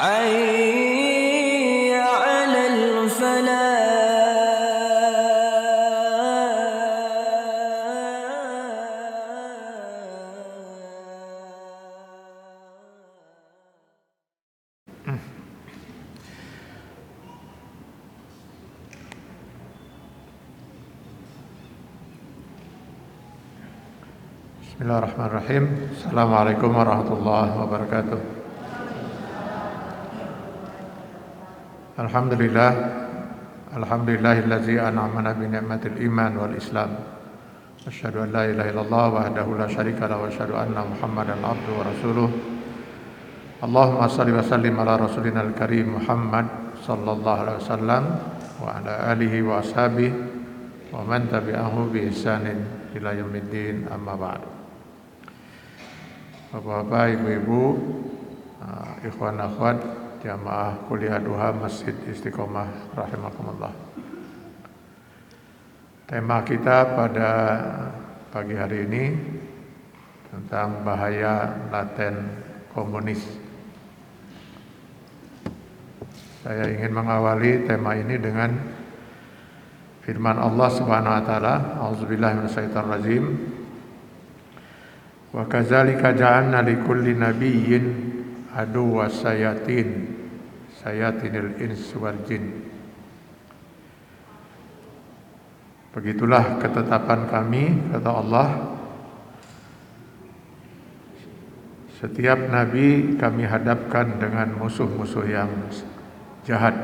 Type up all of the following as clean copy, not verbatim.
حي على Bismillahirrahmanirrahim. Assalamualaikum warahmatullahi wabarakatuh. Alhamdulillahillazi an'amana bi ni'matil iman wal islam. Asyhadu an la ilaha illallah wahdahu la syarika lahu wa asyhadu anna Muhammadan abduhu wa rasuluh. Allahumma shalli wa sallim ala rasulinal karim Muhammad sallallahu alaihi wasallam wa ala alihi wa ashabihi wa man tabi'ahu bi ihsanin ila yaumiddin, amma ba'du. Bapak-bapak, ibu-ibu, ikhwan akhwat, jamaah kuliah duha Masjid Istiqomah rahimakumullah. Tema kita pada pagi hari ini tentang bahaya laten komunis. Saya ingin mengawali tema ini dengan firman Allah Subhanahu wa taala, A'udzubillahi minasyaitonir rajim. Wa kadzalika ja'alna likulli nabiyyin aduwwa sayatinil ins wal jin. Begitulah ketetapan kami, kata Allah, setiap nabi kami hadapkan dengan musuh-musuh yang jahat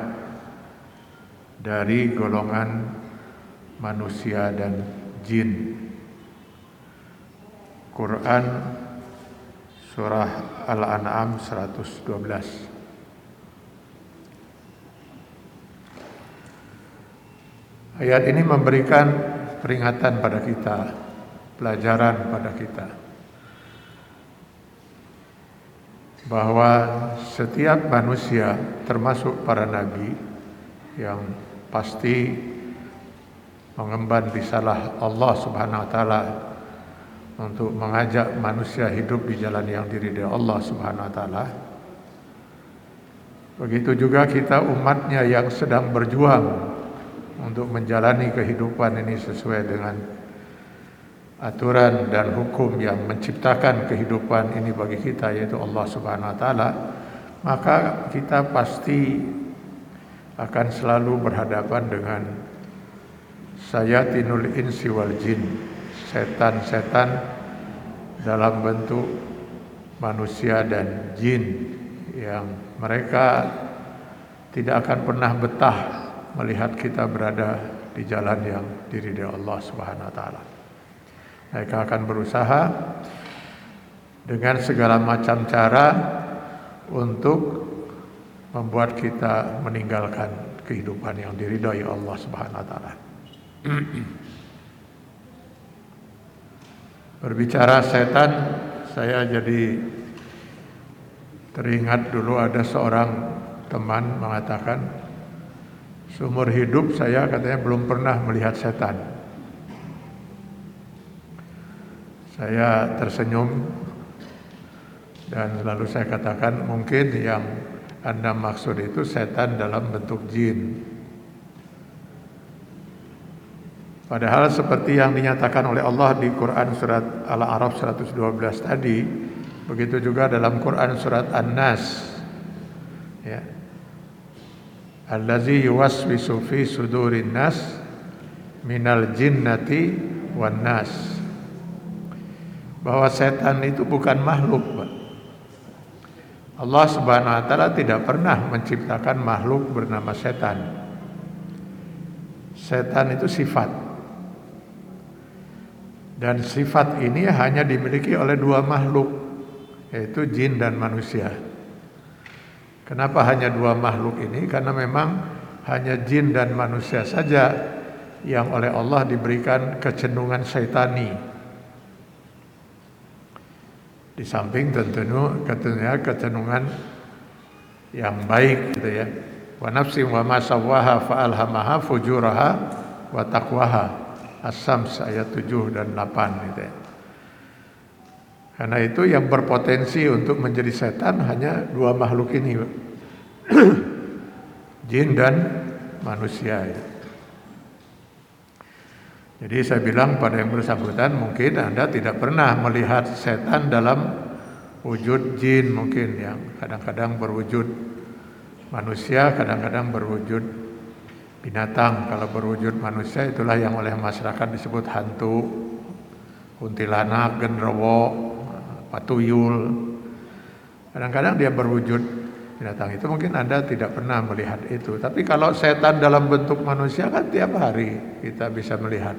dari golongan manusia dan jin. Quran surah Al-An'am 112. Ayat ini memberikan peringatan pada kita, pelajaran pada kita, bahwa setiap manusia termasuk para nabi yang pasti mengemban risalah Allah Subhanahu wa taala untuk mengajak manusia hidup di jalan yang diridhai Allah Subhanahu wa taala. Begitu juga kita umatnya yang sedang berjuang untuk menjalani kehidupan ini sesuai dengan aturan dan hukum yang menciptakan kehidupan ini bagi kita, yaitu Allah Subhanahu wa taala. Maka kita pasti akan selalu berhadapan dengan sayatinul insi wal jin, setan-setan dalam bentuk manusia dan jin yang mereka tidak akan pernah betah melihat kita berada di jalan yang diridhai Allah Subhanahu wa taala. Mereka akan berusaha dengan segala macam cara untuk membuat kita meninggalkan kehidupan yang diridhai Allah Subhanahu wa taala. Berbicara setan, saya jadi teringat dulu ada seorang teman mengatakan, seumur hidup saya katanya belum pernah melihat setan. Saya tersenyum dan lalu saya katakan, mungkin yang Anda maksud itu setan dalam bentuk jin. Padahal seperti yang dinyatakan oleh Allah di Quran surat Al-A'raf 112 tadi, begitu juga dalam Quran surat An-Nas, ya. Allazi yuwaswisu fi sudurin nas minal jinnati wan nas. Bahwa setan itu bukan makhluk, Pak. Allah Subhanahu wa taala tidak pernah menciptakan makhluk bernama setan. Setan itu sifat. Dan sifat ini hanya dimiliki oleh dua makhluk, yaitu jin dan manusia. Kenapa hanya dua makhluk ini? Karena memang hanya jin dan manusia saja yang oleh Allah diberikan kecenderungan syaitani. Di samping tentunya kecenderungan yang baik, gitu ya. Wa nafsin wa ma sawwaha fa alhamaha fujuraha wa taqwaha. As-Sams ayat 7 dan 8 gitu ya. Karena itu yang berpotensi untuk menjadi setan hanya dua makhluk ini. jin dan manusia. Jadi saya bilang pada yang bersangkutan, mungkin Anda tidak pernah melihat setan dalam wujud jin, mungkin yang kadang-kadang berwujud manusia, kadang-kadang berwujud binatang. Kalau berwujud manusia itulah yang oleh masyarakat disebut hantu, kuntilanak, genderuwo, patuyul. Kadang-kadang dia berwujud binatang. Itu mungkin Anda tidak pernah melihat itu. Tapi kalau setan dalam bentuk manusia kan tiap hari kita bisa melihat.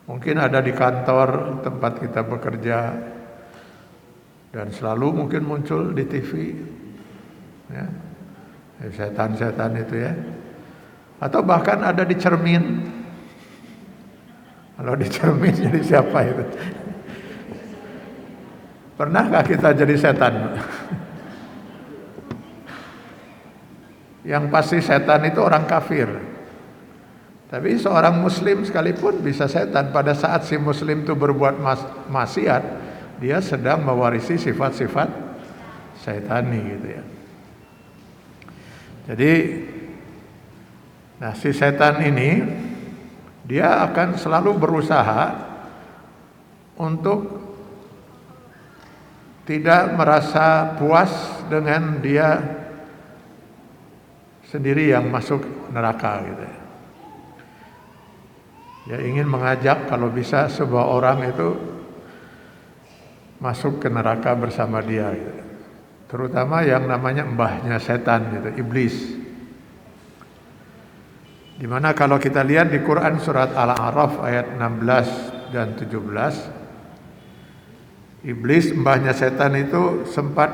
Mungkin ada di kantor tempat kita bekerja, dan selalu mungkin muncul di TV, ya, setan-setan itu ya. Atau bahkan ada di cermin. Kalau di cermin jadi siapa itu? Pernahkah kita jadi setan? Yang pasti setan itu orang kafir. Tapi seorang muslim sekalipun bisa setan. Pada saat si muslim itu berbuat maksiat, dia sedang mewarisi sifat-sifat syaitani gitu ya. Jadi si setan ini dia akan selalu berusaha untuk tidak merasa puas dengan dia sendiri yang masuk neraka gitu ya. Dia ingin mengajak kalau bisa sebuah orang itu masuk ke neraka bersama dia gitu. Terutama yang namanya mbahnya setan gitu, iblis. Dimana kalau kita lihat di Quran surat Al-A'raf ayat 16 dan 17, iblis mbahnya setan itu sempat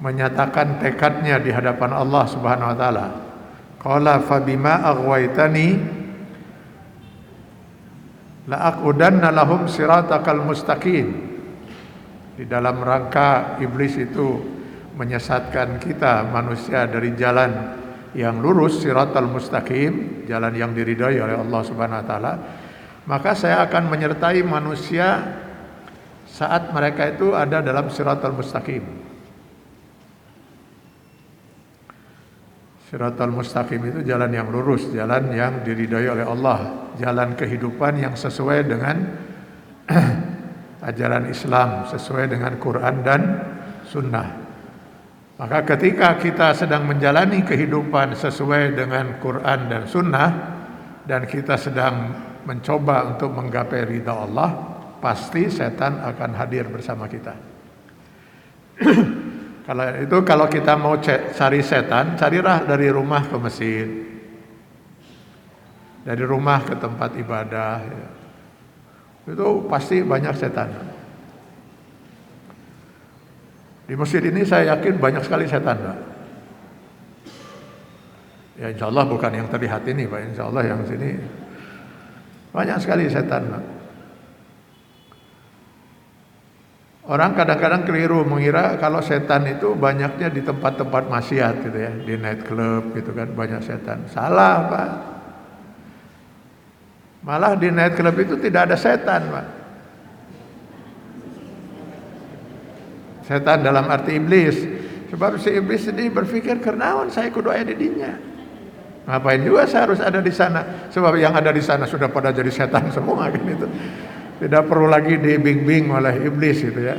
menyatakan tekadnya di hadapan Allah Subhanahu wa taala. Qala fabima aghwaytani la'aqudanna lahum siratakal mustaqim. Di dalam rangka iblis itu menyesatkan kita manusia dari jalan yang lurus, siratal mustaqim, jalan yang diridhai oleh Allah Subhanahu wa taala, maka saya akan menyertai manusia saat mereka itu ada dalam siratal mustaqim. Siratal mustaqim itu jalan yang lurus, jalan yang diridhai oleh Allah, jalan kehidupan yang sesuai dengan ajaran Islam, sesuai dengan Quran dan Sunnah. Maka ketika kita sedang menjalani kehidupan sesuai dengan Quran dan Sunnah, dan kita sedang mencoba untuk menggapai ridha Allah, pasti setan akan hadir bersama kita. Kalau kita mau cari setan, carilah dari rumah ke masjid, dari rumah ke tempat ibadah. Itu pasti banyak setan. Di masjid ini saya yakin banyak sekali setan, Pak. Ya insya Allah bukan yang terlihat ini, Pak. Insya Allah yang sini banyak sekali setan, Pak. Orang kadang-kadang keliru mengira kalau setan itu banyaknya di tempat-tempat maksiat gitu ya, di night club gitu kan banyak setan. Salah, Pak. Malah di night club itu tidak ada setan, Pak. Setan dalam arti iblis. Sebab si iblis ini berpikir kenaon saya kudu aya di dinya. Ngapain juga saya harus ada di sana? Sebab yang ada di sana sudah pada jadi setan semua kan itu. Tidak perlu lagi dibimbing oleh iblis gitu ya.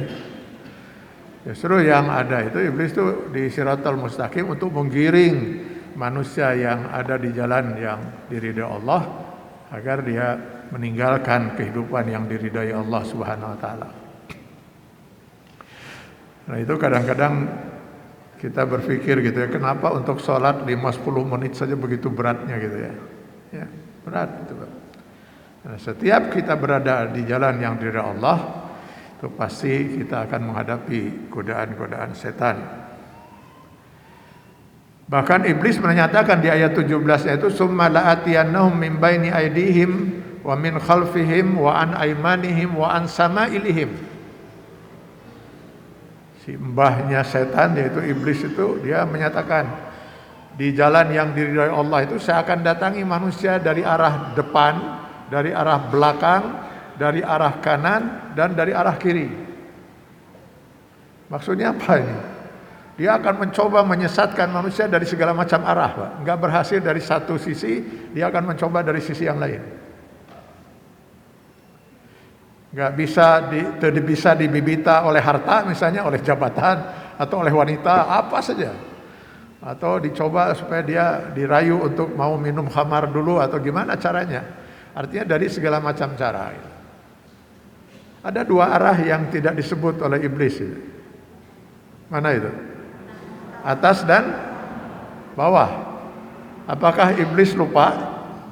Justru yang ada itu iblis itu di siratal mustaqim untuk menggiring manusia yang ada di jalan yang diridhai Allah agar dia meninggalkan kehidupan yang diridhai Allah Subhanahu wa taala. Nah, itu kadang-kadang kita berpikir gitu ya, kenapa untuk sholat 5-10 menit saja begitu beratnya gitu ya. Ya, berat itu, Pak. Nah, setiap kita berada di jalan yang diridhai Allah, itu pasti kita akan menghadapi godaan-godaan setan. Bahkan iblis menyatakan di ayat 17-nya itu summa la'atiyannahum min baini aydihim wa min khalfihim wa an aymanihim wa an sama'ilihim. Si mbahnya setan yaitu iblis itu dia menyatakan di jalan yang diridhai Allah itu saya akan datangi manusia dari arah depan, dari arah belakang, dari arah kanan, dan dari arah kiri. Maksudnya apa ini? Dia akan mencoba menyesatkan manusia dari segala macam arah, Pak. Nggak berhasil dari satu sisi, dia akan mencoba dari sisi yang lain. Nggak bisa dibibita oleh harta, misalnya oleh jabatan atau oleh wanita, apa saja. Atau dicoba supaya dia dirayu untuk mau minum khamar dulu atau gimana caranya. Artinya dari segala macam cara. Ada dua arah yang tidak disebut oleh iblis. Mana itu? Atas dan bawah. Apakah iblis lupa?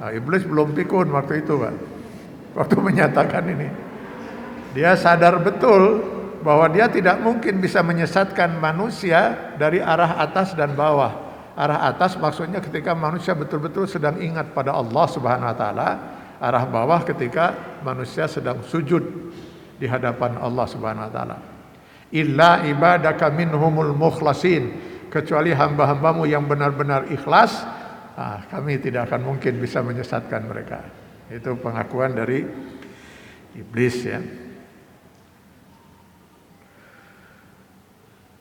Nah, iblis belum pikun waktu itu, Pak. Waktu menyatakan ini. Dia sadar betul bahwa dia tidak mungkin bisa menyesatkan manusia dari arah atas dan bawah. Arah atas maksudnya ketika manusia betul-betul sedang ingat pada Allah Subhanahu wa taala. Arah bawah ketika manusia sedang sujud di hadapan Allah Subhanahu wa taala. Illa ibadaka minhumul mukhlasin, kecuali hamba-hambamu yang benar-benar ikhlas, kami tidak akan mungkin bisa menyesatkan mereka. Itu pengakuan dari iblis, ya.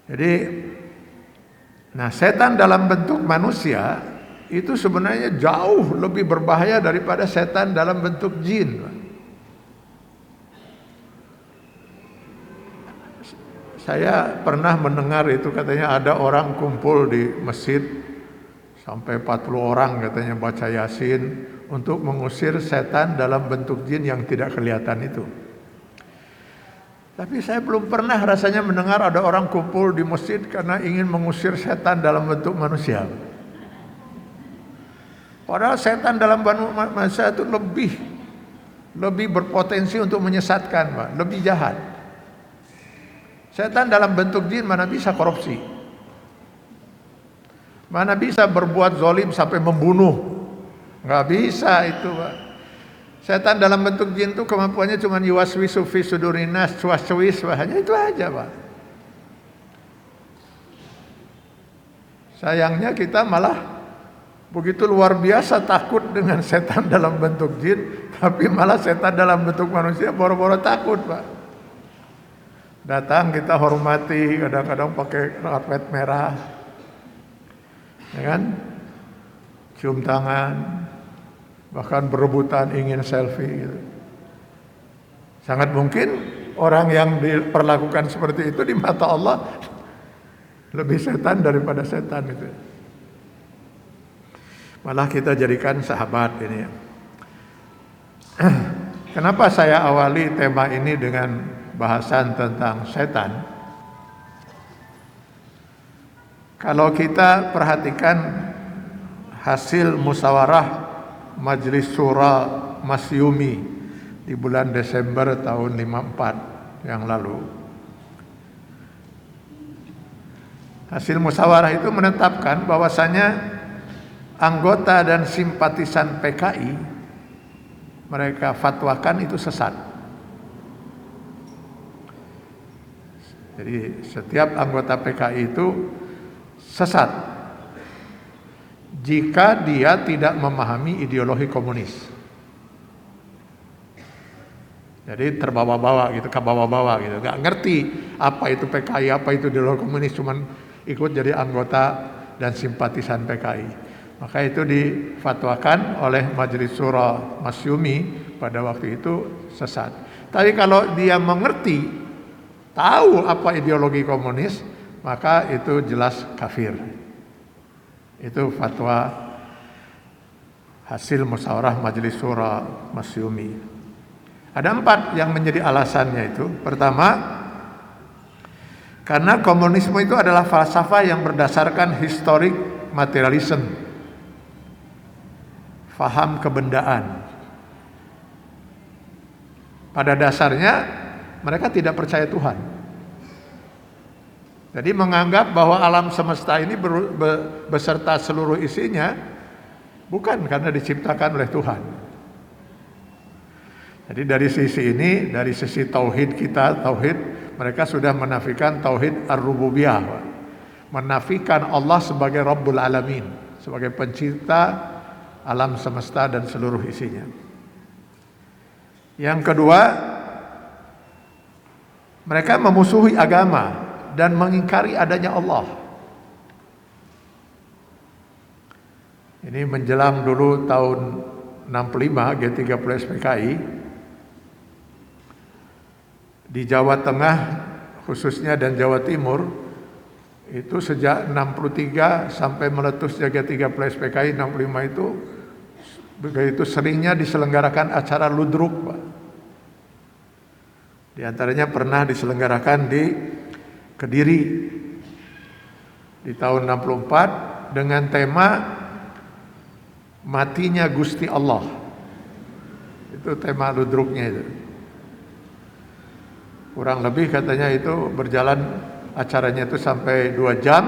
Jadi, setan dalam bentuk manusia itu sebenarnya jauh lebih berbahaya daripada setan dalam bentuk jin. Saya pernah mendengar itu, katanya ada orang kumpul di masjid sampai 40 orang katanya baca Yasin untuk mengusir setan dalam bentuk jin yang tidak kelihatan itu. Tapi saya belum pernah rasanya mendengar ada orang kumpul di masjid karena ingin mengusir setan dalam bentuk manusia. Padahal setan dalam bentuk manusia itu lebih berpotensi untuk menyesatkan, Pak, lebih jahat. Setan dalam bentuk jin mana bisa korupsi, mana bisa berbuat zalim sampai membunuh, nggak bisa itu, Pak. Setan dalam bentuk jin itu kemampuannya cuma yuwaswisu fi sudurinas, cuas-cuis, hanya itu aja, Pak. Sayangnya kita malah begitu luar biasa takut dengan setan dalam bentuk jin, tapi malah setan dalam bentuk manusia boro-boro takut, Pak. Datang kita hormati, kadang-kadang pakai karpet merah, ya kan? Cium tangan, bahkan berebutan ingin selfie gitu. Sangat mungkin orang yang diperlakukan seperti itu di mata Allah lebih setan daripada setan itu. Malah kita jadikan sahabat ini. Kenapa saya awali tema ini dengan bahasan tentang setan? Kalau kita perhatikan hasil musyawarah Majelis Syura Masyumi di bulan Desember tahun 54 yang lalu, hasil musyawarah itu menetapkan bahwasanya anggota dan simpatisan PKI mereka fatwakan itu sesat. Jadi setiap anggota PKI itu sesat jika dia tidak memahami ideologi komunis. Jadi terbawa-bawa gitu, kebawa-bawa gitu, nggak ngerti apa itu PKI, apa itu ideologi komunis, cuman ikut jadi anggota dan simpatisan PKI. Maka itu difatwakan oleh Majelis Syura Masyumi pada waktu itu sesat. Tapi kalau dia mengerti, tahu apa ideologi komunis, maka itu jelas kafir. Itu fatwa hasil musyawarah Majelis Syura Masyumi. Ada 4 yang menjadi alasannya itu. Pertama, karena komunisme itu adalah falsafah yang berdasarkan historik materialisme, faham kebendaan. Pada dasarnya mereka tidak percaya Tuhan. Jadi menganggap bahwa alam semesta ini beserta seluruh isinya bukan karena diciptakan oleh Tuhan. Jadi dari sisi ini, dari sisi tauhid kita, mereka sudah menafikan tauhid ar-rububiyah, menafikan Allah sebagai Rabbul Alamin, sebagai pencipta alam semesta dan seluruh isinya. Yang kedua, mereka memusuhi agama dan mengingkari adanya Allah. Ini menjelang dulu tahun 65 G30 SPKI di Jawa Tengah khususnya dan Jawa Timur itu sejak 63 sampai meletusnya G30 SPKI 65 itu begitu seringnya diselenggarakan acara ludruk, Pak. Di antaranya pernah diselenggarakan di Kediri di tahun 64 dengan tema matinya Gusti Allah. Itu tema ludruknya itu. Kurang lebih katanya itu berjalan acaranya itu sampai 2 jam.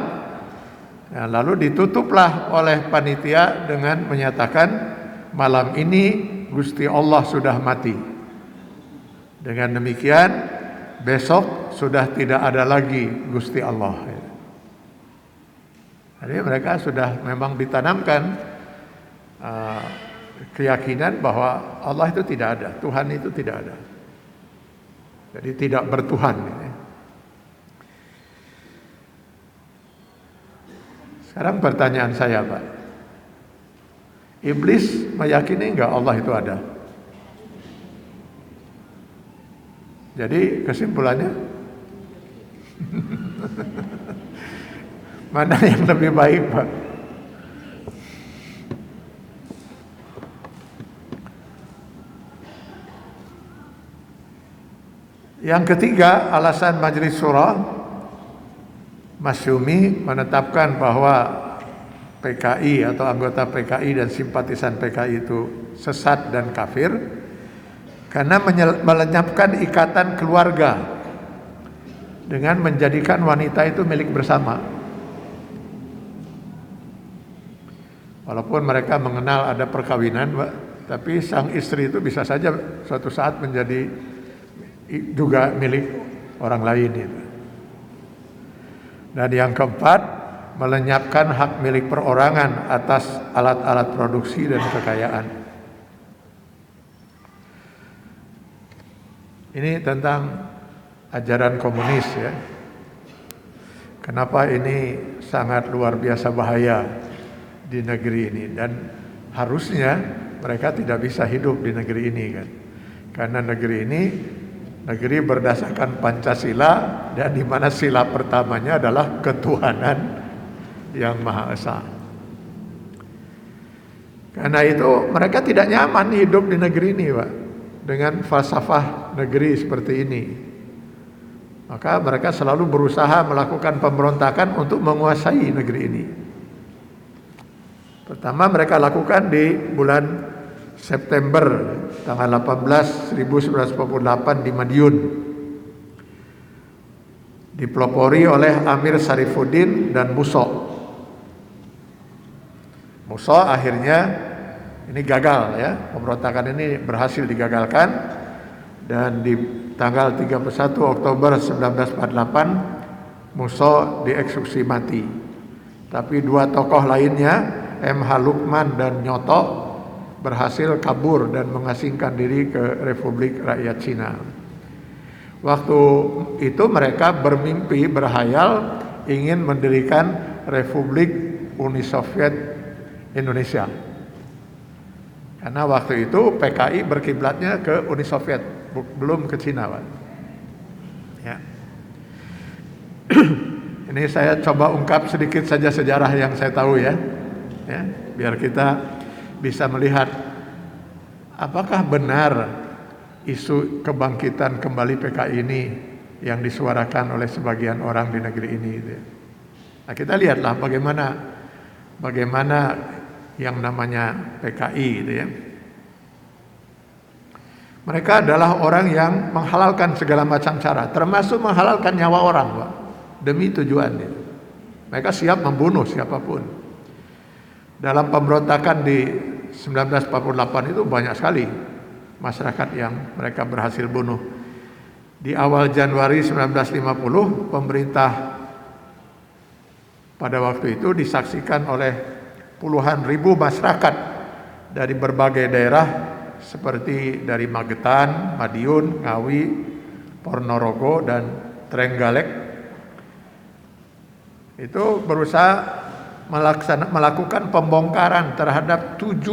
Nah, lalu ditutuplah oleh panitia dengan menyatakan malam ini Gusti Allah sudah mati. Dengan demikian besok sudah tidak ada lagi Gusti Allah. Jadi mereka sudah memang ditanamkan keyakinan bahwa Allah itu tidak ada, Tuhan itu tidak ada. Jadi tidak bertuhan. Sekarang pertanyaan saya, Pak. Iblis meyakini enggak Allah itu ada? Jadi kesimpulannya mana yang lebih baik, Pak? Yang ketiga, alasan Majelis Syura Masyumi menetapkan bahwa PKI atau anggota PKI dan simpatisan PKI itu sesat dan kafir karena melenyapkan ikatan keluarga dengan menjadikan wanita itu milik bersama. Walaupun mereka mengenal ada perkawinan, Pak, tapi sang istri itu bisa saja suatu saat menjadi juga milik orang lain itu. Dan yang keempat, melenyapkan hak milik perorangan atas alat-alat produksi dan kekayaan. Ini tentang ajaran komunis ya. Kenapa ini sangat luar biasa bahaya di negeri ini, dan harusnya mereka tidak bisa hidup di negeri ini kan. Karena negeri ini negeri berdasarkan Pancasila dan di mana sila pertamanya adalah ketuhanan yang Maha Esa. Karena itu mereka tidak nyaman hidup di negeri ini, Pak, dengan falsafah negeri seperti ini. Maka mereka selalu berusaha melakukan pemberontakan untuk menguasai negeri ini. Pertama mereka lakukan di bulan September tanggal 18 1948 di Madiun, dipelopori oleh Amir Sarifuddin dan Musso. Musso akhirnya ini gagal ya, pemberontakan ini berhasil digagalkan, dan di tanggal 31 Oktober 1948 Musso dieksekusi mati. Tapi 2 tokoh lainnya, M.H. Lukman dan Nyoto, berhasil kabur dan mengasingkan diri ke Republik Rakyat Cina. Waktu itu mereka bermimpi, berhayal ingin mendirikan Republik Uni Soviet Indonesia. Karena waktu itu PKI berkiblatnya ke Uni Soviet, belum ke Cina, Pak. Ya. Ini saya coba ungkap sedikit saja sejarah yang saya tahu ya, biar kita bisa melihat apakah benar isu kebangkitan kembali PKI ini yang disuarakan oleh sebagian orang di negeri ini. Nah, kita lihatlah bagaimana yang namanya PKI itu ya. Mereka adalah orang yang menghalalkan segala macam cara, termasuk menghalalkan nyawa orang, Pak, demi tujuan itu. Mereka siap membunuh siapapun. Dalam pemberontakan di 1948 itu banyak sekali masyarakat yang mereka berhasil bunuh. Di awal Januari 1950, pemerintah pada waktu itu disaksikan oleh puluhan ribu masyarakat dari berbagai daerah seperti dari Magetan, Madiun, Ngawi, Ponorogo, dan Trenggalek. Itu berusaha melakukan pembongkaran terhadap 7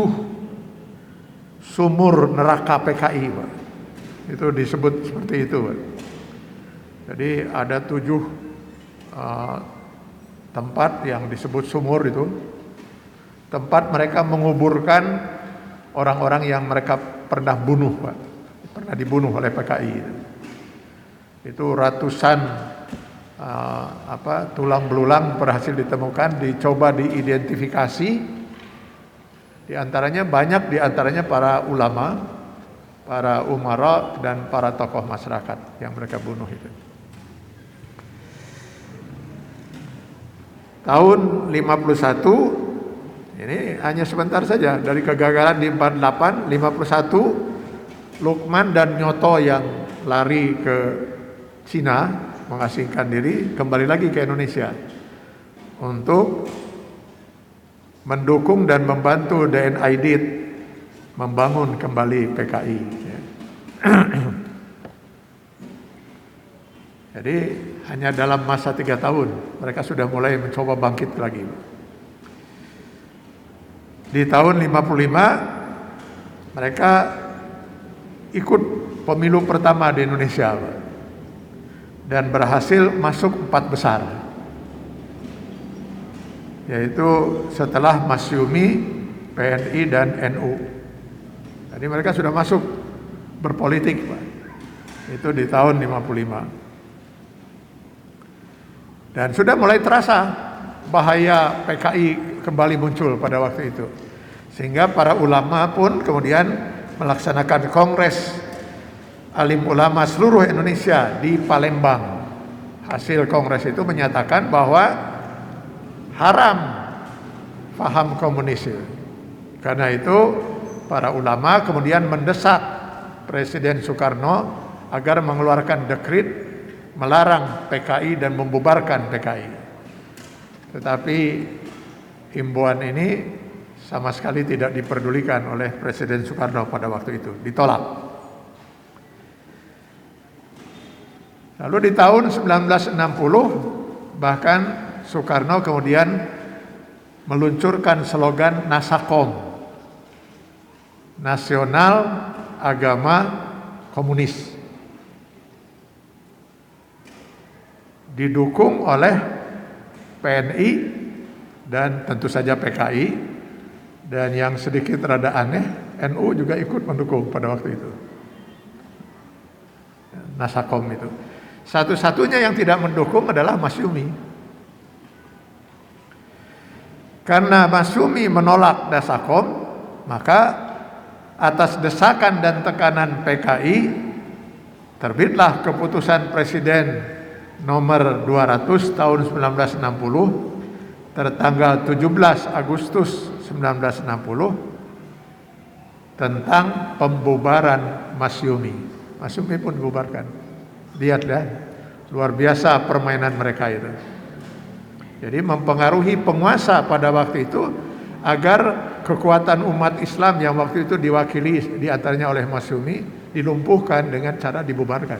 sumur neraka PKI, Pak. Itu disebut seperti itu, Pak. Jadi ada 7 tempat yang disebut sumur itu, tempat mereka menguburkan orang-orang yang mereka pernah bunuh, Pak. Pernah dibunuh oleh PKI. Itu ratusan tulang belulang berhasil ditemukan, dicoba diidentifikasi. Banyak di antaranya para ulama, para umara dan para tokoh masyarakat yang mereka bunuh itu. Tahun 51, ini hanya sebentar saja dari kegagalan di 48, 51 Lukman dan Nyoto yang lari ke Cina mengasingkan diri kembali lagi ke Indonesia untuk mendukung dan membantu DN Aidit membangun kembali PKI. Jadi hanya dalam masa 3 tahun mereka sudah mulai mencoba bangkit lagi. Di tahun 55 mereka ikut pemilu pertama di Indonesia, Pak, dan berhasil masuk 4 besar, yaitu setelah Masyumi, PNI dan NU. Jadi mereka sudah masuk berpolitik, Pak. Itu di tahun 55. Dan sudah mulai terasa bahaya PKI kembali muncul pada waktu itu. Sehingga para ulama pun kemudian melaksanakan kongres alim ulama seluruh Indonesia di Palembang. Hasil kongres itu menyatakan bahwa haram paham komunis. Karena itu para ulama kemudian mendesak Presiden Soekarno agar mengeluarkan dekret melarang PKI dan membubarkan PKI. Tetapi himbauan ini sama sekali tidak diperdulikan oleh Presiden Soekarno pada waktu itu, ditolak. Lalu di tahun 1960 bahkan Soekarno kemudian meluncurkan slogan Nasakom, Nasional Agama Komunis, didukung oleh PNI dan tentu saja PKI, dan yang sedikit rada aneh NU juga ikut mendukung pada waktu itu. Nasakom itu. Satu-satunya yang tidak mendukung adalah Masyumi. Karena Masyumi menolak Nasakom, maka atas desakan dan tekanan PKI terbitlah keputusan Presiden nomor 200 tahun 1960 tertanggal 17 Agustus 1960 tentang pembubaran Masyumi. Masyumi pun dibubarkan. Lihatlah, luar biasa permainan mereka itu. Jadi mempengaruhi penguasa pada waktu itu agar kekuatan umat Islam yang waktu itu diwakili diantaranya oleh Masyumi dilumpuhkan dengan cara dibubarkan.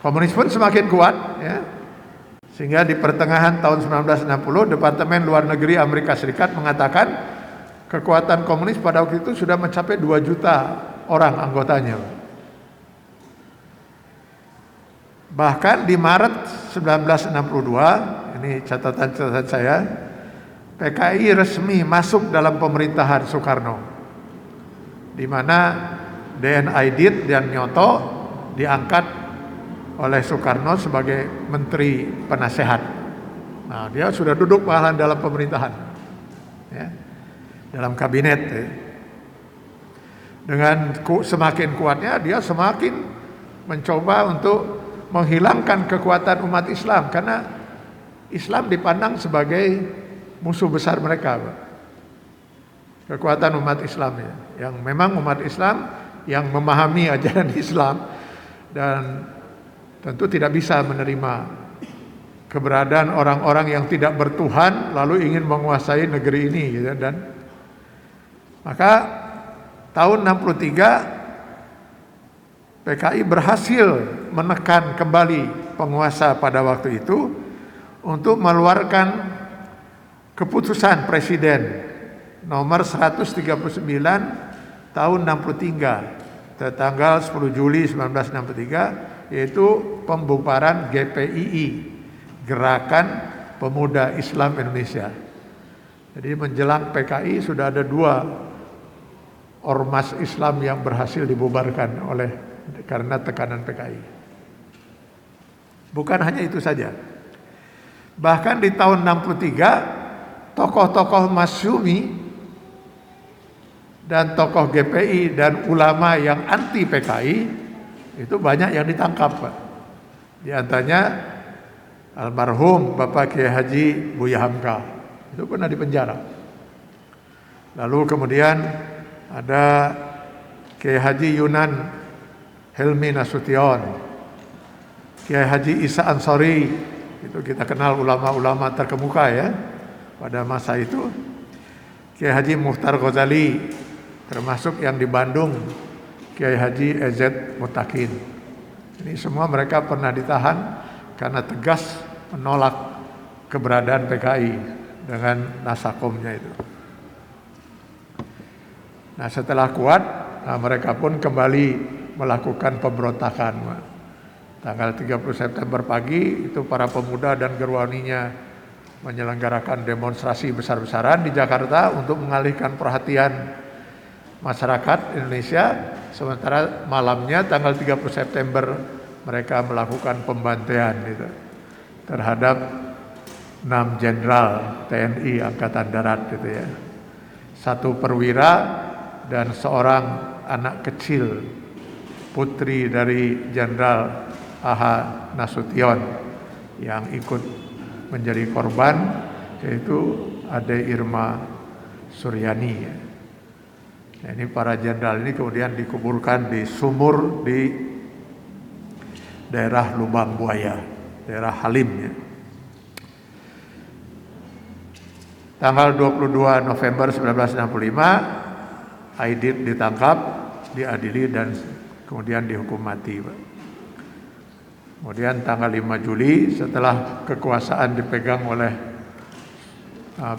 Komunis pun semakin kuat, ya. Sehingga di pertengahan tahun 1960 Departemen Luar Negeri Amerika Serikat mengatakan kekuatan komunis pada waktu itu sudah mencapai 2 juta orang anggotanya. Bahkan di Maret 1962, ini catatan-catatan saya, PKI resmi masuk dalam pemerintahan Soekarno, di mana DN Aidit dan Nyoto diangkat oleh Soekarno sebagai Menteri Penasehat. Nah, dia sudah duduk malahan dalam pemerintahan, ya, dalam kabinet. Ya. Dengan semakin kuatnya dia semakin mencoba untuk menghilangkan kekuatan umat Islam, karena Islam dipandang sebagai musuh besar mereka, Pak. Kekuatan umat Islam ya, yang memang umat Islam yang memahami ajaran Islam dan tentu tidak bisa menerima keberadaan orang-orang yang tidak bertuhan lalu ingin menguasai negeri ini, gitu. Dan maka tahun 63 PKI berhasil menekan kembali penguasa pada waktu itu untuk mengeluarkan keputusan Presiden nomor 139 tahun 63 tanggal 10 Juli 1963, yaitu pembubaran GPII, Gerakan Pemuda Islam Indonesia. Jadi menjelang PKI sudah ada 2 ormas Islam yang berhasil dibubarkan karena tekanan PKI. Bukan hanya itu saja. Bahkan di tahun 63 tokoh-tokoh Masyumi dan tokoh GPI dan ulama yang anti PKI itu banyak yang ditangkap, Pak. Di antaranya almarhum Bapak Kiai Haji Buya Hamka, itu pernah dipenjara. Lalu kemudian ada Kiai Haji Yunan Helmi Nasution, Kiai Haji Isa Ansori, itu kita kenal ulama-ulama terkemuka ya pada masa itu. Kiai Haji Muhtar Ghazali, termasuk yang di Bandung Kiai Haji EZ Mutakin. Ini semua mereka pernah ditahan karena tegas menolak keberadaan PKI dengan nasakomnya itu. Nah setelah kuat, mereka pun kembali melakukan pemberontakan. Tanggal 30 September pagi itu para pemuda dan gerwaninya menyelenggarakan demonstrasi besar-besaran di Jakarta untuk mengalihkan perhatian masyarakat Indonesia. Sementara malamnya tanggal 30 September mereka melakukan pembantaian gitu, terhadap 6 jenderal TNI Angkatan Darat gitu ya. 1 perwira dan seorang anak kecil putri dari Jenderal A.H. Nasution yang ikut menjadi korban, yaitu Ade Irma Suryani. Nah, ini para jenderal ini kemudian dikuburkan di sumur di daerah Lubang Buaya, daerah Halim ya. Tanggal 22 November 1965 Aidit ditangkap, diadili dan kemudian dihukum mati, Pak. Kemudian tanggal 5 Juli setelah kekuasaan dipegang oleh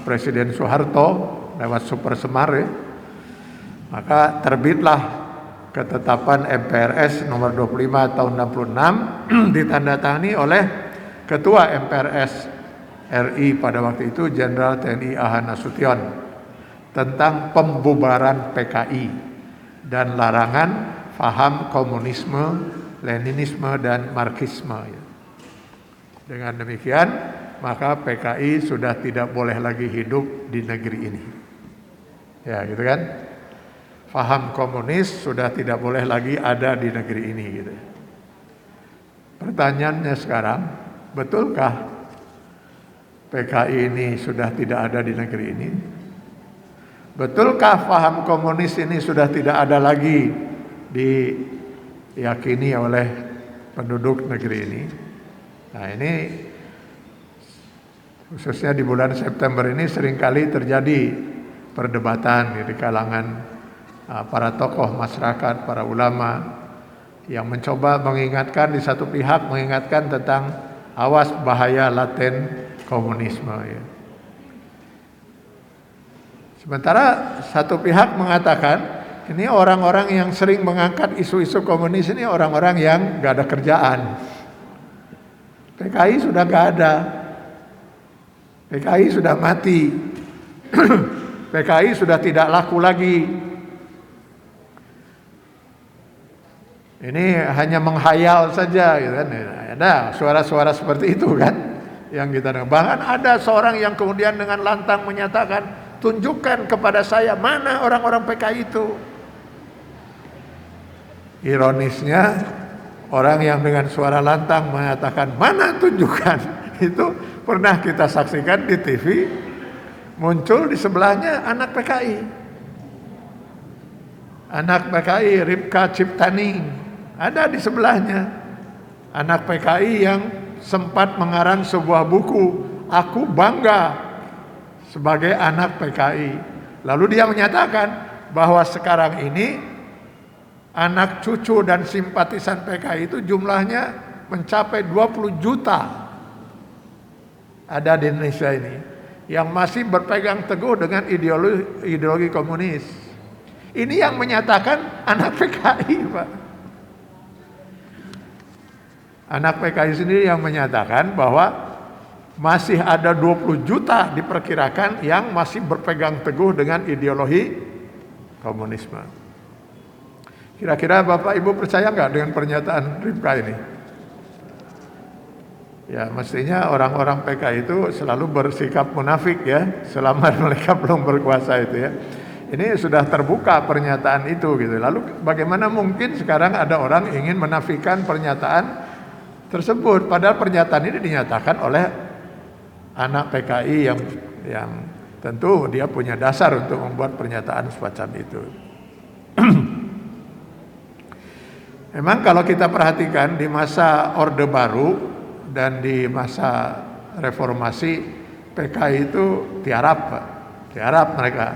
Presiden Soeharto lewat Super Semar ya, maka terbitlah ketetapan MPRS nomor 25 tahun 66 ditandatangani oleh Ketua MPRS RI pada waktu itu Jenderal TNI A.H. Nasution tentang pembubaran PKI dan larangan paham komunisme, Leninisme dan Marxisme. Dengan demikian, maka PKI sudah tidak boleh lagi hidup di negeri ini. Ya, gitu kan? Paham komunis sudah tidak boleh lagi ada di negeri ini gitu. Pertanyaannya sekarang, betulkah PKI ini sudah tidak ada di negeri ini? Betulkah paham komunis ini sudah tidak ada lagi diyakini oleh penduduk negeri ini? Nah, ini khususnya di bulan September ini seringkali terjadi perdebatan di kalangan para tokoh masyarakat, para ulama yang mencoba mengingatkan, di satu pihak mengingatkan tentang awas bahaya laten komunisme ya. Sementara satu pihak mengatakan ini orang-orang yang sering mengangkat isu-isu komunis ini orang-orang yang gak ada kerjaan. PKI sudah gak ada, PKI sudah mati, PKI sudah tidak laku lagi. Ini hanya menghayal saja, gitu kan? Ada suara-suara seperti itu kan, yang kita dengar. Bahkan ada seorang yang kemudian dengan lantang menyatakan, tunjukkan kepada saya mana orang-orang PKI itu. Ironisnya, orang yang dengan suara lantang mengatakan mana tunjukkan, itu pernah kita saksikan di TV. Muncul di sebelahnya anak PKI, anak PKI Ripka Ciptani. Ada di sebelahnya anak PKI yang sempat mengarang sebuah buku, Aku Bangga sebagai anak PKI. Lalu dia menyatakan bahwa sekarang ini anak cucu dan simpatisan PKI itu jumlahnya mencapai 20 juta ada di Indonesia ini, yang masih berpegang teguh dengan ideologi komunis. Ini yang menyatakan anak PKI, Pak. Anak PKI sendiri yang menyatakan bahwa masih ada 20 juta diperkirakan yang masih berpegang teguh dengan ideologi komunisme. Kira-kira Bapak Ibu percaya nggak dengan pernyataan Ripka ini? Ya, mestinya orang-orang PKI itu selalu bersikap munafik ya, selama mereka belum berkuasa itu ya. Ini sudah terbuka pernyataan itu gitu. Lalu bagaimana mungkin sekarang ada orang ingin menafikan pernyataan tersebut, padahal pernyataan ini dinyatakan oleh anak PKI yang tentu dia punya dasar untuk membuat pernyataan semacam itu. Memang kalau kita perhatikan di masa Orde Baru dan di masa reformasi, PKI itu tiarap mereka.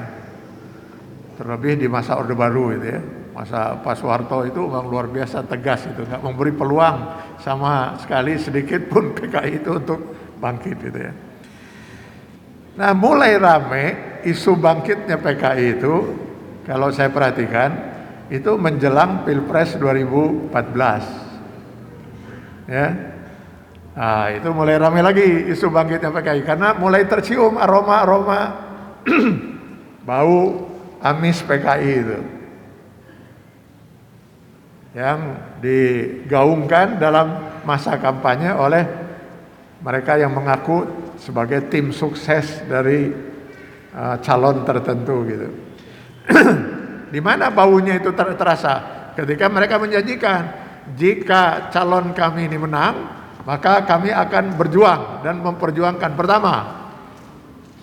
Terlebih di masa Orde Baru itu ya. Masa Pak Soeharto itu memang luar biasa tegas itu, nggak memberi peluang sama sekali sedikit pun PKI itu untuk bangkit gitu ya. Nah, mulai rame isu bangkitnya PKI itu, kalau saya perhatikan itu menjelang Pilpres 2014. Ya. Nah, itu mulai rame lagi isu bangkitnya PKI karena mulai tercium aroma-aroma bau amis PKI itu yang digaungkan dalam masa kampanye oleh mereka yang mengaku sebagai tim sukses dari calon tertentu gitu. Di mana baunya itu terasa? Ketika mereka menjanjikan, jika calon kami ini menang, maka kami akan berjuang dan memperjuangkan. Pertama,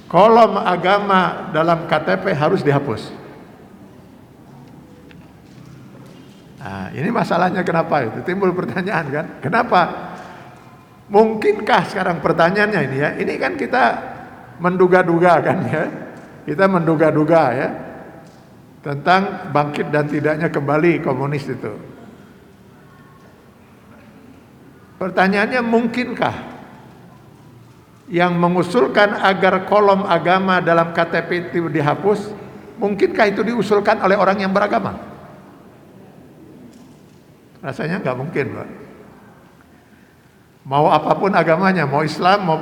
kolom agama dalam KTP harus dihapus. Nah, ini masalahnya kenapa itu? Timbul pertanyaan kan? Kenapa? Mungkinkah sekarang pertanyaannya ini ya? Ini kan kita menduga-duga kan ya? Kita menduga-duga ya tentang bangkit dan tidaknya kembali komunis itu. Pertanyaannya, mungkinkah yang mengusulkan agar kolom agama dalam KTP itu dihapus, mungkinkah itu diusulkan oleh orang yang beragama? Rasanya nggak mungkin, Pak. Mau apapun agamanya, mau Islam, mau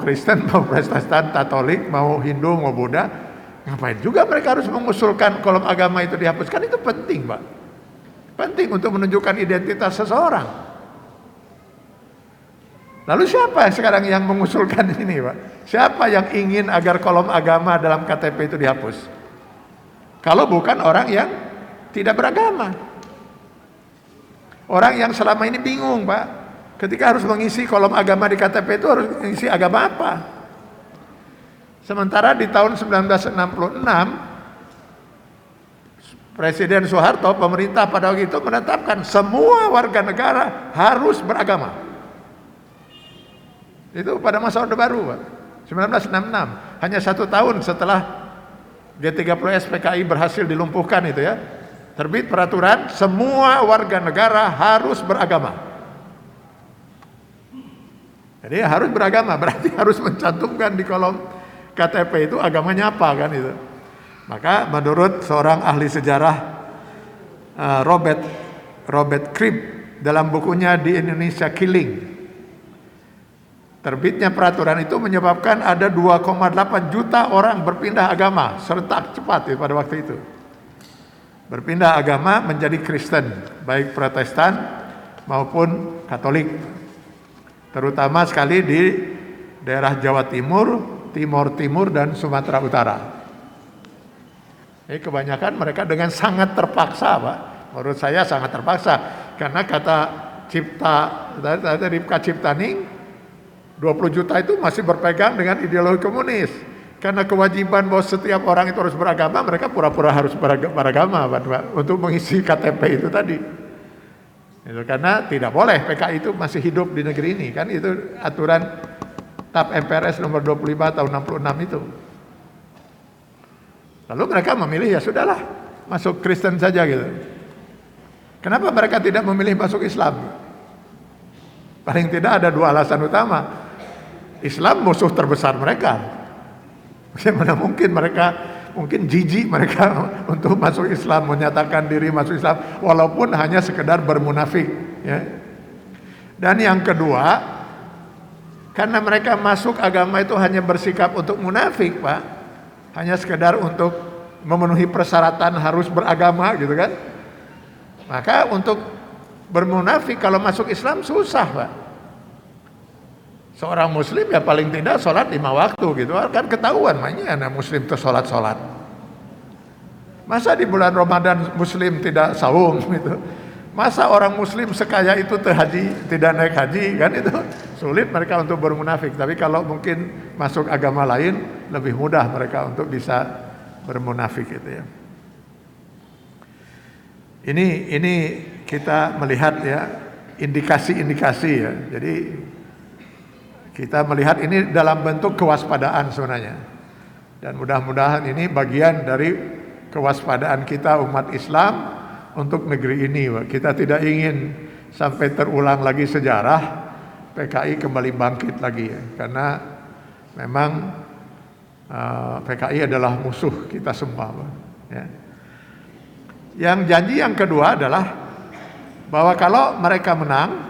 Kristen, mau Protestan, Katolik, mau Hindu, mau Buddha, ngapain juga mereka harus mengusulkan kolom agama itu dihapuskan? Itu penting, Pak. Penting untuk menunjukkan identitas seseorang. Lalu siapa sekarang yang mengusulkan ini, Pak? Siapa yang ingin agar kolom agama dalam KTP itu dihapus? Kalau bukan orang yang tidak beragama. Orang yang selama ini bingung, Pak. Ketika harus mengisi kolom agama di KTP itu harus mengisi agama apa? Sementara di tahun 1966, Presiden Soeharto, pemerintah pada waktu itu menetapkan semua warga negara harus beragama. Itu pada masa Orde Baru, Pak. 1966. Hanya 1 tahun setelah G30S PKI berhasil dilumpuhkan itu ya. Terbit peraturan semua warga negara harus beragama. Jadi harus beragama, berarti harus mencantumkan di kolom KTP itu agamanya apa kan itu. Maka menurut seorang ahli sejarah Robert Cribb dalam bukunya di Indonesia Killing, terbitnya peraturan itu menyebabkan ada 2,8 juta orang berpindah agama serentak cepat pada waktu itu. Berpindah agama menjadi Kristen, baik Protestan maupun Katolik. Terutama sekali di daerah Jawa Timur, Timur Timur dan Sumatera Utara. Jadi kebanyakan mereka dengan sangat terpaksa, Pak. Menurut saya sangat terpaksa karena kata Ripka Ciptaning 20 juta itu masih berpegang dengan ideologi komunis. Karena kewajiban bahwa setiap orang itu harus beragama, mereka pura-pura harus beragama Pak, untuk mengisi KTP itu tadi. Itu karena tidak boleh PKI itu masih hidup di negeri ini, kan itu aturan TAP MPRS nomor 25 tahun 66 itu. Lalu mereka memilih ya sudahlah, masuk Kristen saja gitu. Kenapa mereka tidak memilih masuk Islam? Paling tidak ada 2 alasan utama. Islam musuh terbesar mereka. Bagaimana mungkin mereka, mungkin jijik mereka untuk masuk Islam, menyatakan diri masuk Islam, walaupun hanya sekedar bermunafik. Ya. Dan yang kedua, karena mereka masuk agama itu hanya bersikap untuk munafik, Pak, hanya sekedar untuk memenuhi persyaratan harus beragama gitu kan. Maka untuk bermunafik kalau masuk Islam susah, Pak. Seorang muslim ya paling tidak sholat 5 waktu gitu kan, ketahuan makanya anak muslim itu sholat. Masa di bulan Ramadan muslim tidak saum gitu. Masa orang muslim sekaya itu haji tidak naik haji kan, itu sulit mereka untuk bermunafik. Tapi kalau mungkin masuk agama lain lebih mudah mereka untuk bisa bermunafik gitu ya. Ini kita melihat ya indikasi-indikasi ya. Jadi kita melihat ini dalam bentuk kewaspadaan sebenarnya. Dan mudah-mudahan ini bagian dari kewaspadaan kita umat Islam untuk negeri ini. Kita tidak ingin sampai terulang lagi sejarah PKI kembali bangkit lagi ya. Karena memang PKI adalah musuh kita semua. Ya. Yang janji yang kedua adalah bahwa kalau mereka menang,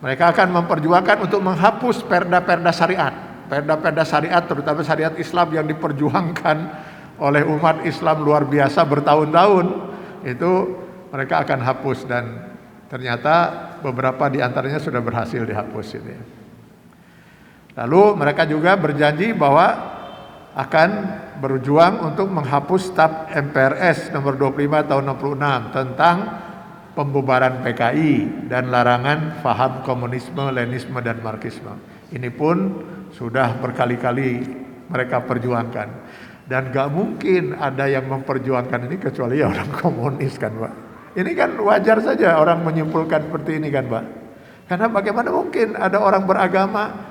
mereka akan memperjuangkan untuk menghapus perda-perda syariat. Perda-perda syariat, terutama syariat Islam yang diperjuangkan oleh umat Islam luar biasa bertahun-tahun, itu mereka akan hapus, dan ternyata beberapa di antaranya sudah berhasil dihapus ini. Lalu mereka juga berjanji bahwa akan berjuang untuk menghapus TAP MPRS nomor 25 tahun 66 tentang pembubaran PKI dan larangan faham komunisme, Leninisme dan Marxisme. Ini pun sudah berkali-kali mereka perjuangkan. Dan gak mungkin ada yang memperjuangkan ini kecuali ya orang komunis kan, Pak. Ini kan wajar saja orang menyimpulkan seperti ini kan, Pak. Karena bagaimana mungkin ada orang beragama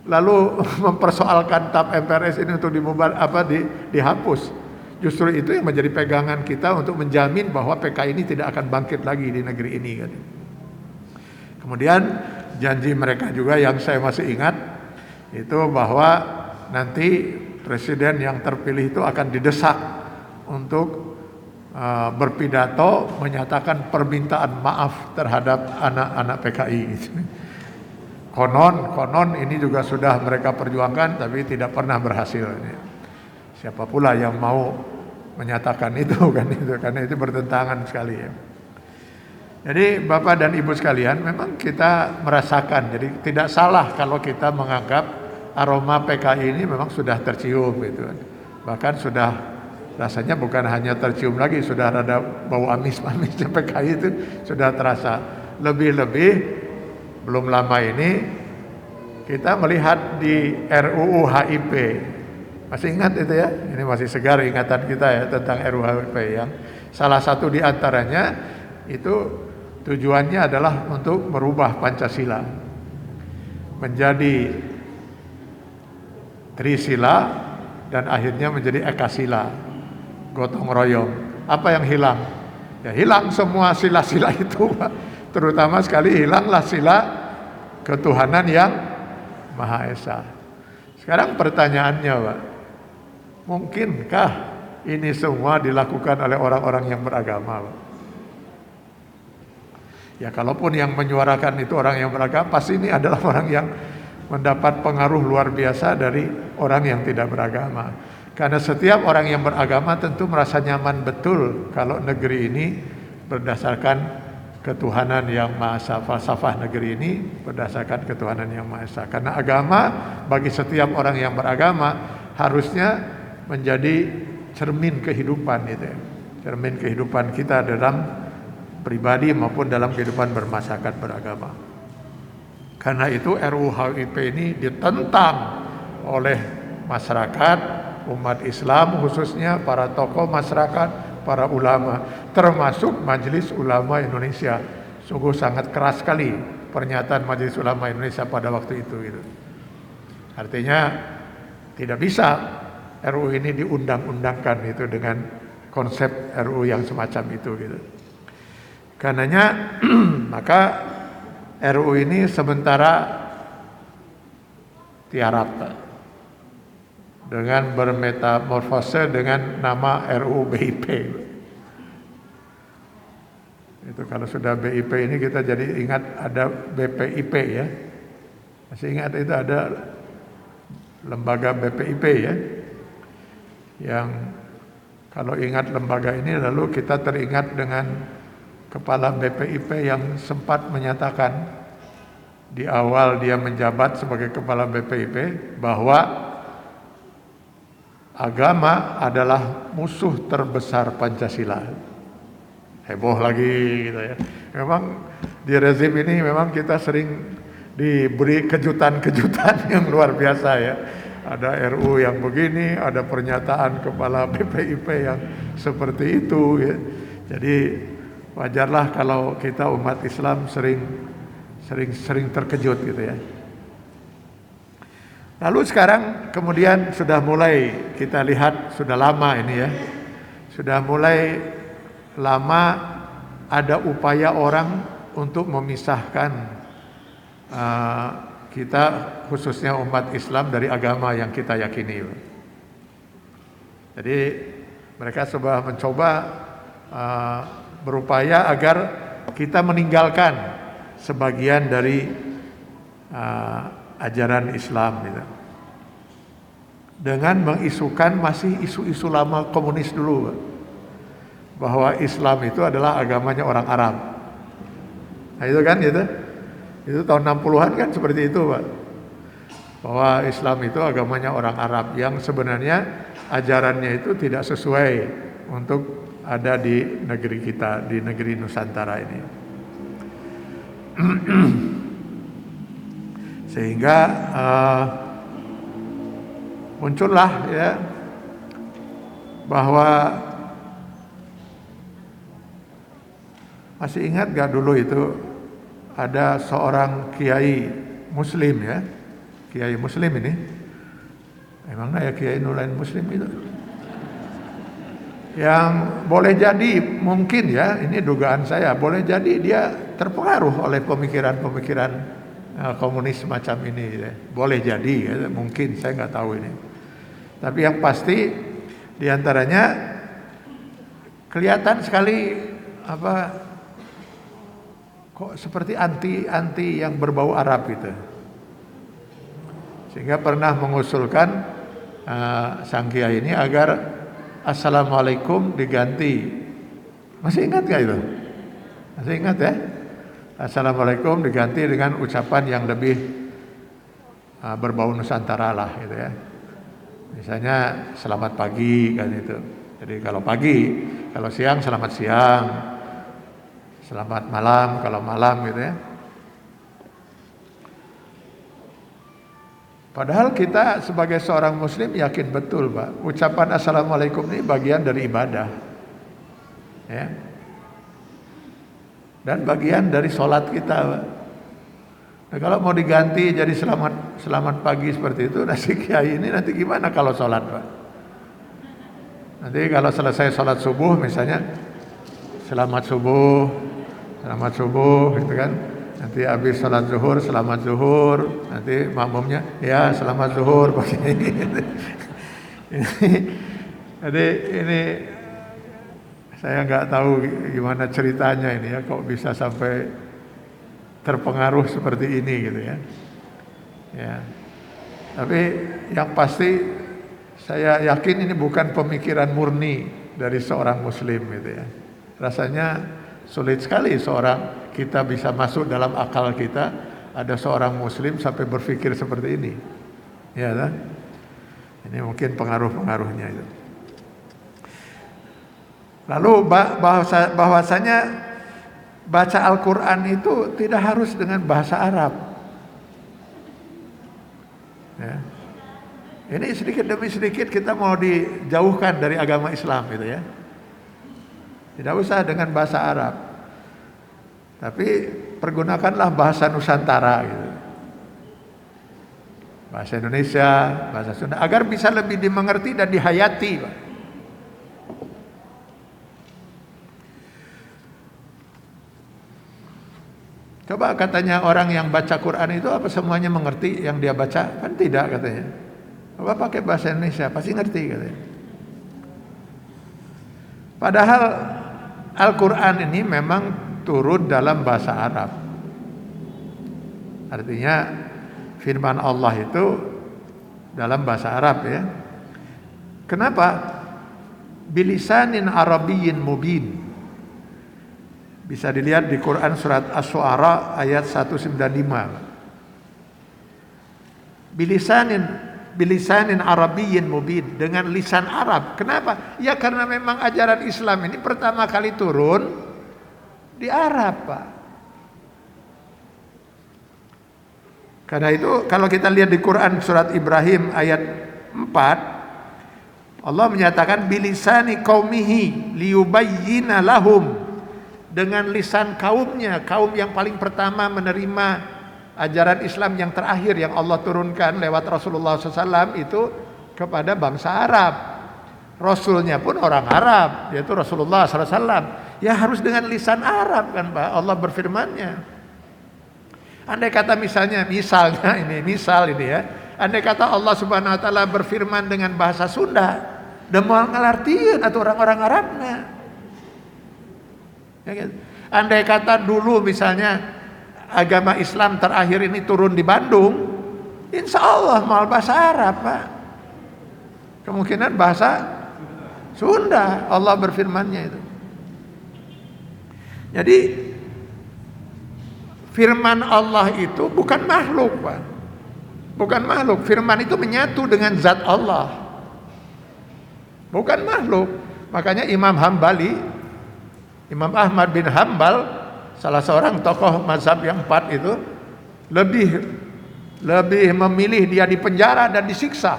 lalu mempersoalkan TAP MPRS ini untuk dihapus. Justru itu yang menjadi pegangan kita untuk menjamin bahwa PKI ini tidak akan bangkit lagi di negeri ini kan. Kemudian janji mereka juga yang saya masih ingat itu bahwa nanti presiden yang terpilih itu akan didesak untuk berpidato menyatakan permintaan maaf terhadap anak-anak PKI gitu. Konon ini juga sudah mereka perjuangkan tapi tidak pernah berhasil. Siapa pula yang mau menyatakan itu kan, itu karena itu bertentangan sekali ya. Jadi Bapak dan Ibu sekalian, memang kita merasakan, jadi tidak salah kalau kita menganggap aroma PKI ini memang sudah tercium gitu. Bahkan sudah rasanya bukan hanya tercium lagi, sudah ada bau amis-amisnya PKI itu sudah terasa. Lebih-lebih belum lama ini kita melihat di RUU HIP. Masih ingat itu ya? Ini masih segar ingatan kita ya tentang RUU HIP yang salah satu di antaranya itu tujuannya adalah untuk merubah Pancasila menjadi Trisila dan akhirnya menjadi Ekasila, gotong royong. Apa yang hilang? Ya hilang semua sila-sila itu, Pak. Terutama sekali hilanglah sila ketuhanan yang Maha Esa. Sekarang pertanyaannya, Pak, mungkinkah ini semua dilakukan oleh orang-orang yang beragama, Pak? Ya kalaupun yang menyuarakan itu orang yang beragama, pasti ini adalah orang yang mendapat pengaruh luar biasa dari orang yang tidak beragama. Karena setiap orang yang beragama tentu merasa nyaman betul kalau negeri ini berdasarkan ketuhanan yang Maha Esa, falsafah negeri ini berdasarkan ketuhanan yang Maha Esa. Karena agama bagi setiap orang yang beragama harusnya menjadi cermin kehidupan itu ya. Cermin kehidupan kita dalam pribadi maupun dalam kehidupan bermasyarakat beragama. Karena itu RUU HIP ini ditentang oleh masyarakat, umat Islam khususnya, para tokoh masyarakat, para ulama, termasuk Majelis Ulama Indonesia. Sungguh sangat keras sekali pernyataan Majelis Ulama Indonesia pada waktu itu gitu. Artinya tidak bisa RUU ini diundang-undangkan itu dengan konsep RUU yang semacam itu gitu. Karenanya maka RUU ini sementara tiarap. dengan bermetamorfose dengan nama RUU BIP. Itu kalau sudah BIP ini kita jadi ingat ada BPIP ya. Masih ingat itu ada lembaga BPIP ya. Yang kalau ingat lembaga ini lalu kita teringat dengan kepala BPIP yang sempat menyatakan di awal dia menjabat sebagai kepala BPIP bahwa agama adalah musuh terbesar Pancasila. Heboh lagi gitu ya. Memang di rezim ini memang kita sering diberi kejutan-kejutan yang luar biasa ya. Ada RU yang begini, ada pernyataan kepala BPIP yang seperti itu ya. Jadi wajarlah kalau kita umat Islam sering terkejut gitu ya. Lalu sekarang kemudian sudah mulai kita lihat sudah lama ini ya. Sudah mulai lama ada upaya orang untuk memisahkan kita khususnya umat Islam dari agama yang kita yakini. Jadi mereka mencoba berupaya agar kita meninggalkan sebagian dari ajaran Islam gitu. Dengan mengisukan masih isu-isu lama komunis dulu, bahwa Islam itu adalah agamanya orang Arab. Nah itu kan gitu. Itu tahun 60-an kan seperti itu, Pak. Bahwa Islam itu agamanya orang Arab yang sebenarnya ajarannya itu tidak sesuai untuk ada di negeri kita, di negeri Nusantara ini. Sehingga muncullah ya bahwa masih ingat gak dulu itu ada seorang kiai muslim ya, kiai muslim ini, emangnya ya kiai nulain muslim itu, yang boleh jadi mungkin ya, ini dugaan saya, boleh jadi dia terpengaruh oleh pemikiran-pemikiran komunis semacam ini ya. Boleh jadi ya, mungkin saya nggak tahu ini, tapi yang pasti diantaranya kelihatan sekali kok seperti anti yang berbau Arab gitu. Sehingga pernah mengusulkan sang kiai ini agar Assalamualaikum diganti. Masih ingat gak itu? Masih ingat ya? Assalamualaikum diganti dengan ucapan yang lebih berbau Nusantara lah gitu ya. Misalnya selamat pagi kan itu. Jadi kalau pagi, kalau siang selamat siang. Selamat malam kalau malam gitu ya. Padahal kita sebagai seorang muslim yakin betul Pak, ucapan Assalamualaikum ini bagian dari ibadah ya. Dan bagian dari sholat kita Pak. Nah, kalau mau diganti jadi selamat pagi seperti itu, nasi kiai ini nanti gimana kalau sholat Pak? Nanti kalau selesai sholat subuh misalnya selamat subuh gitu kan. Nanti habis sholat zuhur, selamat zuhur. Nanti makmumnya, ya selamat zuhur pakai ini. Jadi ini saya nggak tahu gimana ceritanya ini ya, kok bisa sampai terpengaruh seperti ini gitu ya. Ya. Tapi yang pasti saya yakin ini bukan pemikiran murni dari seorang muslim gitu ya. Rasanya sulit sekali kita bisa masuk dalam akal kita ada seorang muslim sampai berpikir seperti ini. Ya kan? Ini mungkin pengaruh-pengaruhnya itu. Lalu bahwasanya baca Al-Quran itu tidak harus dengan bahasa Arab. Ya. Ini sedikit demi sedikit kita mau dijauhkan dari agama Islam gitu ya. Tidak usah dengan bahasa Arab, tapi pergunakanlah bahasa Nusantara gitu. Bahasa Indonesia, bahasa Sunda, agar bisa lebih dimengerti dan dihayati Pak. Coba katanya orang yang baca Quran itu apa semuanya mengerti yang dia baca? Kan tidak katanya. Coba pakai bahasa Indonesia, pasti ngerti katanya. Padahal Al-Quran ini memang turun dalam bahasa Arab. Artinya firman Allah itu dalam bahasa Arab ya. Kenapa? Bilisanin Arabiyyin mubin. Bisa dilihat di Quran surat Asy-Syu'ara ayat 195. Bilisanin Arabiyyin mubin, dengan lisan Arab. Kenapa? Ya karena memang ajaran Islam ini pertama kali turun di Arab, Pak. Karena itu kalau kita lihat di Quran surat Ibrahim ayat 4, Allah menyatakan bilisani qaumihi liyubayyina lahum, dengan lisan kaumnya, kaum yang paling pertama menerima ajaran Islam yang terakhir yang Allah turunkan lewat Rasulullah SAW itu kepada bangsa Arab. Rasulnya pun orang Arab, yaitu Rasulullah SAW. Ya harus dengan lisan Arab kan Pak, Allah berfirmannya. Andai kata misalnya ini ya. Andai kata Allah Subhanahu wa taala berfirman dengan bahasa Sunda, dan mau ngelartiin atau orang-orang Arabnya. Ya kan? Andai kata dulu misalnya agama Islam terakhir ini turun di Bandung, insya Allah mal bahasa Arab Pak. Kemungkinan bahasa Sunda Allah berfirmannya itu. Jadi firman Allah itu bukan makhluk Pak. Bukan makhluk. Firman itu menyatu dengan zat Allah. Bukan makhluk. Makanya Imam Ahmad bin Hambal, salah seorang tokoh mazhab yang 4 itu, lebih memilih dia dipenjara dan disiksa.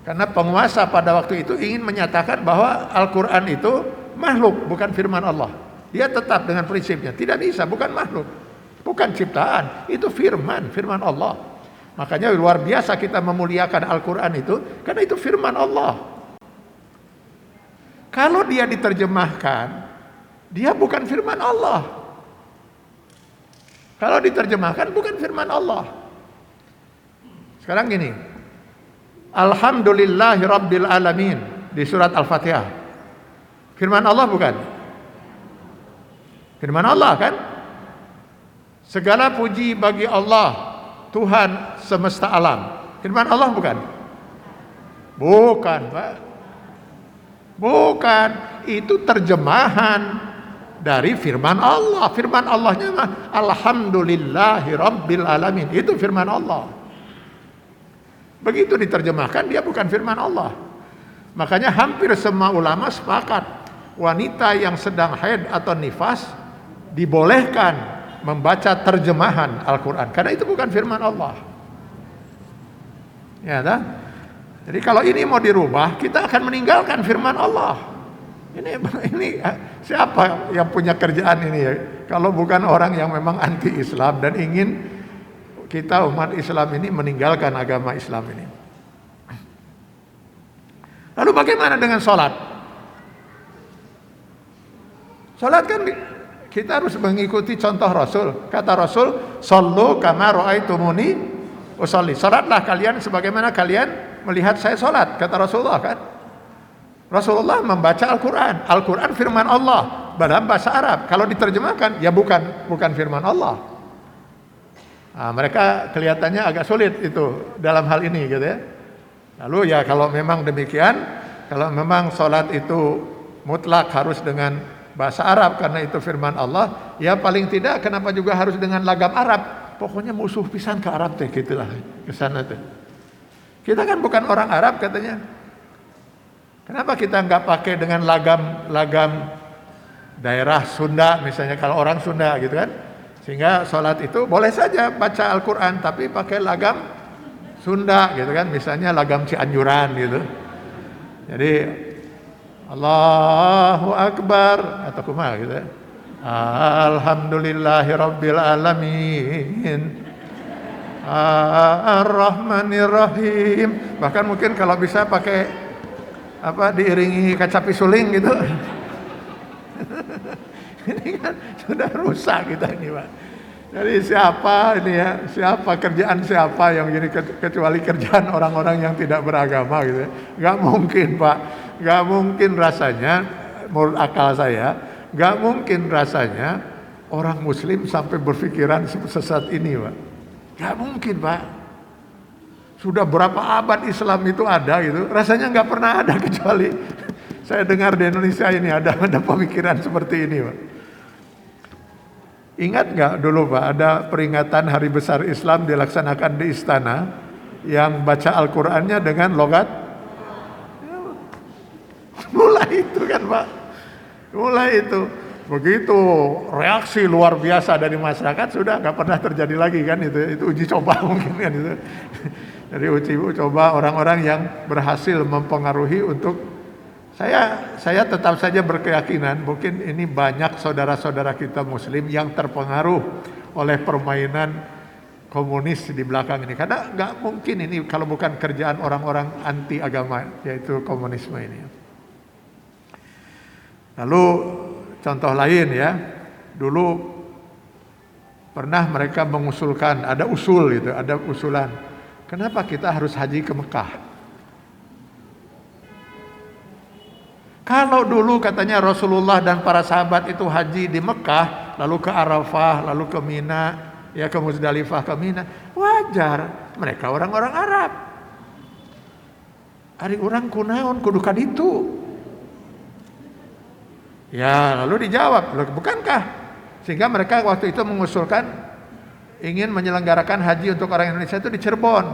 Karena penguasa pada waktu itu ingin menyatakan bahwa Al-Quran itu makhluk, bukan firman Allah. Dia tetap dengan prinsipnya, tidak bisa, bukan makhluk, bukan ciptaan, itu firman Allah. Makanya luar biasa kita memuliakan Al-Quran itu, karena itu firman Allah. Kalau dia diterjemahkan, dia bukan firman Allah. Kalau diterjemahkan bukan firman Allah. Sekarang gini, Alhamdulillahi Rabbil Alamin di surat Al-Fatihah, firman Allah bukan? Firman Allah kan? Segala puji bagi Allah, Tuhan semesta alam. Firman Allah bukan? Bukan Pak. Bukan. Itu terjemahan dari firman Allah. Firman Allahnya mah Alhamdulillahi Rabbil Alamin. Itu firman Allah. Begitu diterjemahkan dia bukan firman Allah. Makanya hampir semua ulama sepakat wanita yang sedang haid atau nifas dibolehkan membaca terjemahan Al-Quran, karena itu bukan firman Allah. Ya dah. Jadi kalau ini mau dirubah, kita akan meninggalkan firman Allah. Ini siapa yang punya kerjaan ini ya? Kalau bukan orang yang memang anti Islam dan ingin kita umat Islam ini meninggalkan agama Islam ini. Lalu bagaimana dengan sholat? Sholat kan kita harus mengikuti contoh Rasul. Kata Rasul, "Shallu kama ra'aitumuni usolli." Sholatlah kalian sebagaimana kalian melihat saya sholat. Kata Rasulullah kan. Rasulullah membaca Al-Quran. Al-Quran firman Allah dalam bahasa Arab. Kalau diterjemahkan, ya bukan firman Allah. Nah, mereka kelihatannya agak sulit itu dalam hal ini gitu ya. Lalu ya kalau memang demikian, kalau memang sholat itu mutlak harus dengan bahasa Arab karena itu firman Allah, ya paling tidak kenapa juga harus dengan lagam Arab? Pokoknya musuh pisan ke Arab teh gitulah, ke sana teh. Kita kan bukan orang Arab katanya. Kenapa kita nggak pakai dengan lagam daerah Sunda misalnya, kalau orang Sunda gitu kan? Sehingga sholat itu boleh saja baca Al-Quran tapi pakai lagam Sunda gitu kan, misalnya lagam Cianjuran gitu. Jadi Allahu Akbar atau kumaha gitu ya. Alhamdulillahi Rabbil Alamin Ar-Rahmanir-Rahim. Bahkan mungkin kalau bisa pakai diiringi kacapi suling gitu. Ini kan sudah rusak kita ini Pak. Jadi siapa ini ya, siapa kerjaan siapa yang gini kecuali kerjaan orang-orang yang tidak beragama gitu ya. Gak mungkin Pak, gak mungkin rasanya, menurut akal saya, gak mungkin rasanya orang muslim sampai berpikiran sesat ini Pak. Gak mungkin Pak. Sudah berapa abad Islam itu ada gitu, rasanya gak pernah ada kecuali saya dengar di Indonesia ini ada pemikiran seperti ini Pak. Ingat nggak dulu Pak, ada peringatan Hari Besar Islam dilaksanakan di istana yang baca Al-Qur'annya dengan logat? Mulai itu kan Pak, mulai itu. Begitu reaksi luar biasa dari masyarakat, sudah nggak pernah terjadi lagi kan itu uji coba mungkin kan itu. Jadi uji coba orang-orang yang berhasil mempengaruhi untuk saya tetap saja berkeyakinan mungkin ini banyak saudara-saudara kita muslim yang terpengaruh oleh permainan komunis di belakang ini. Karena nggak mungkin ini kalau bukan kerjaan orang-orang anti agama, yaitu komunisme ini. Lalu contoh lain ya, dulu pernah mereka mengusulkan, ada usul gitu, ada usulan. Kenapa kita harus haji ke Mekah? Kalau dulu katanya Rasulullah dan para sahabat itu haji di Mekah, lalu ke Arafah, lalu ke Mina, ya ke Muzdalifah, ke Mina, wajar. Mereka orang-orang Arab. Ari orang kunaon kudukan itu. Ya, lalu dijawab, bukankah? Sehingga mereka waktu itu mengusulkan ingin menyelenggarakan haji untuk orang Indonesia itu di Cirebon.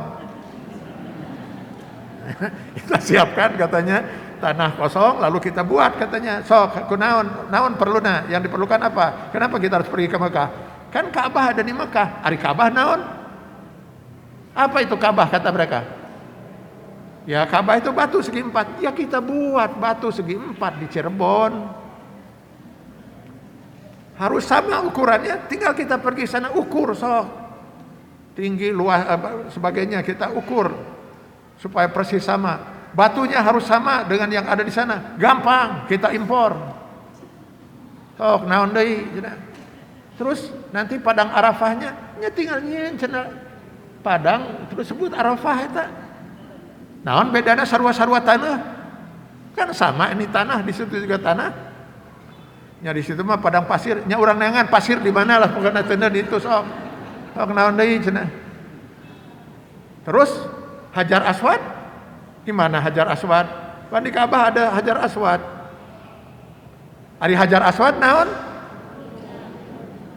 Kita siapkan katanya tanah kosong, lalu kita buat katanya, sok naon perlu yang diperlukan apa? Kenapa kita harus pergi ke Mekah? Kan Ka'bah ada di Mekah. Ari Ka'bah naon? Apa itu Ka'bah kata mereka? Ya Ka'bah itu batu segi 4. Ya kita buat batu segi 4 di Cirebon. Harus sama ukurannya, tinggal kita pergi sana ukur sok. Tinggi, luas, sebagainya kita ukur supaya persis sama. Batunya harus sama dengan yang ada di sana. Gampang, kita impor. Sok naon deui cenah. Terus nanti padang Arafahnya nya tinggal nyieun cenah. Padang terus sebut Arafah eta. Naon bedana sarua-sarua tanah? Kan sama ini tanah, di situ juga tanah. Nya di situ mah padang pasir, nya urang neangan pasir di mana lah pokona tenda di itu sok. Sok naon deui cenah. Terus Hajar Aswad di mana Hajar Aswad? Kan di Ka'bah ada Hajar Aswad. Ari Hajar Aswad naon?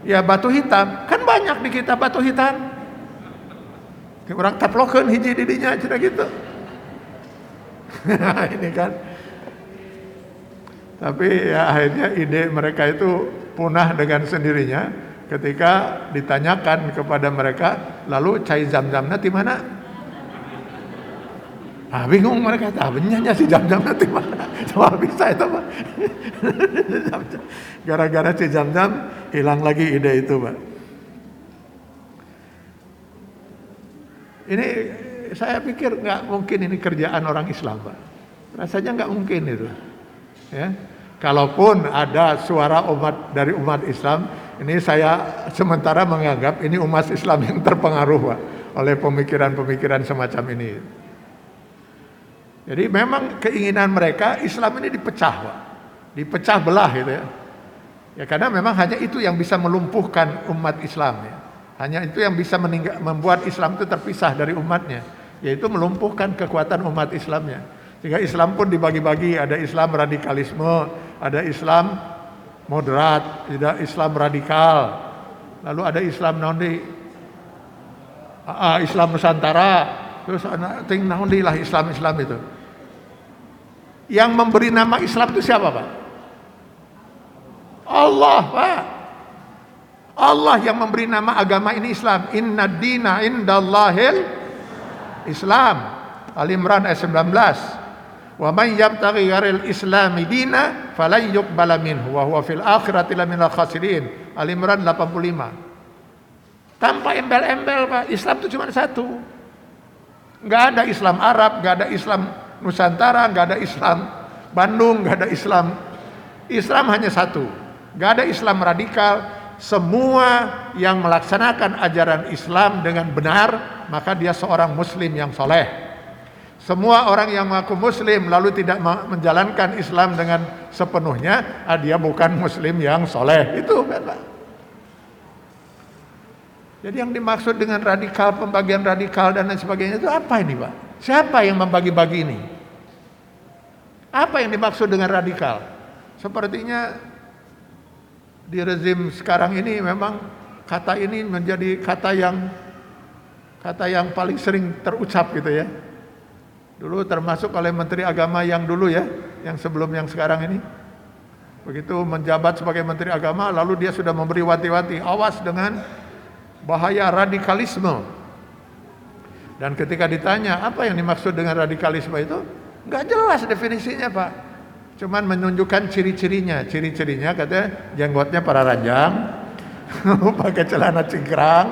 Ya batu hitam. Kan banyak di kita batu hitam. Orang taplokeun hiji di dinya cenah gitu. Ini kan. Tapi ya akhirnya ide mereka itu punah dengan sendirinya ketika ditanyakan kepada mereka, lalu cai zam-zamna di mana? Bingung mereka, benyanya si Jam-Jam nanti mana? Soal bisa itu Pak. Gara-gara si Jam-Jam hilang lagi ide itu Pak. Ini saya pikir nggak mungkin ini kerjaan orang Islam Pak. Rasanya nggak mungkin itu. Ya, kalaupun ada suara dari umat Islam, ini saya sementara menganggap ini umat Islam yang terpengaruh Pak oleh pemikiran-pemikiran semacam ini. Jadi memang keinginan mereka Islam ini dipecah Pak. Dipecah belah gitu ya. Ya karena memang hanya itu yang bisa melumpuhkan umat Islam ya. Hanya itu yang bisa membuat Islam itu terpisah dari umatnya, yaitu melumpuhkan kekuatan umat Islamnya. Sehingga Islam pun dibagi-bagi, ada Islam radikalisme, ada Islam moderat, ada Islam radikal. Lalu ada Islam Islam Nusantara. Terus ting naon lah Islam itu. Yang memberi nama Islam itu siapa Pak? Allah Pak. Allah yang memberi nama agama ini Islam. Inna dina indallahil Islam. Al-Imran ayat 19. Wa man yabtaghi ghairil islami dina falan yuqbala minhu wa huwa fil akhirati laminal khasirin. Al-Imran 85. Tanpa embel-embel Pak, Islam itu cuma satu. Nggak ada Islam Arab, nggak ada Islam Nusantara, nggak ada Islam Bandung, nggak ada Islam. Islam hanya satu. Nggak ada Islam radikal, semua yang melaksanakan ajaran Islam dengan benar, maka dia seorang muslim yang soleh. Semua orang yang mengaku muslim lalu tidak menjalankan Islam dengan sepenuhnya, dia bukan muslim yang soleh. Itu kan Pak. Jadi yang dimaksud dengan radikal, pembagian radikal dan lain sebagainya itu apa ini Pak? Siapa yang membagi-bagi ini? Apa yang dimaksud dengan radikal? Sepertinya di rezim sekarang ini memang kata ini menjadi kata yang paling sering terucap gitu ya. Dulu termasuk oleh Menteri Agama yang dulu ya, yang sebelum yang sekarang ini. Begitu menjabat sebagai Menteri Agama, lalu dia sudah memberi wanti-wanti, awas dengan bahaya radikalisme. Dan ketika ditanya apa yang dimaksud dengan radikalisme itu, nggak jelas definisinya Pak. Cuman menunjukkan ciri-cirinya katanya jenggotnya para ranjang, pakai celana cingkrang,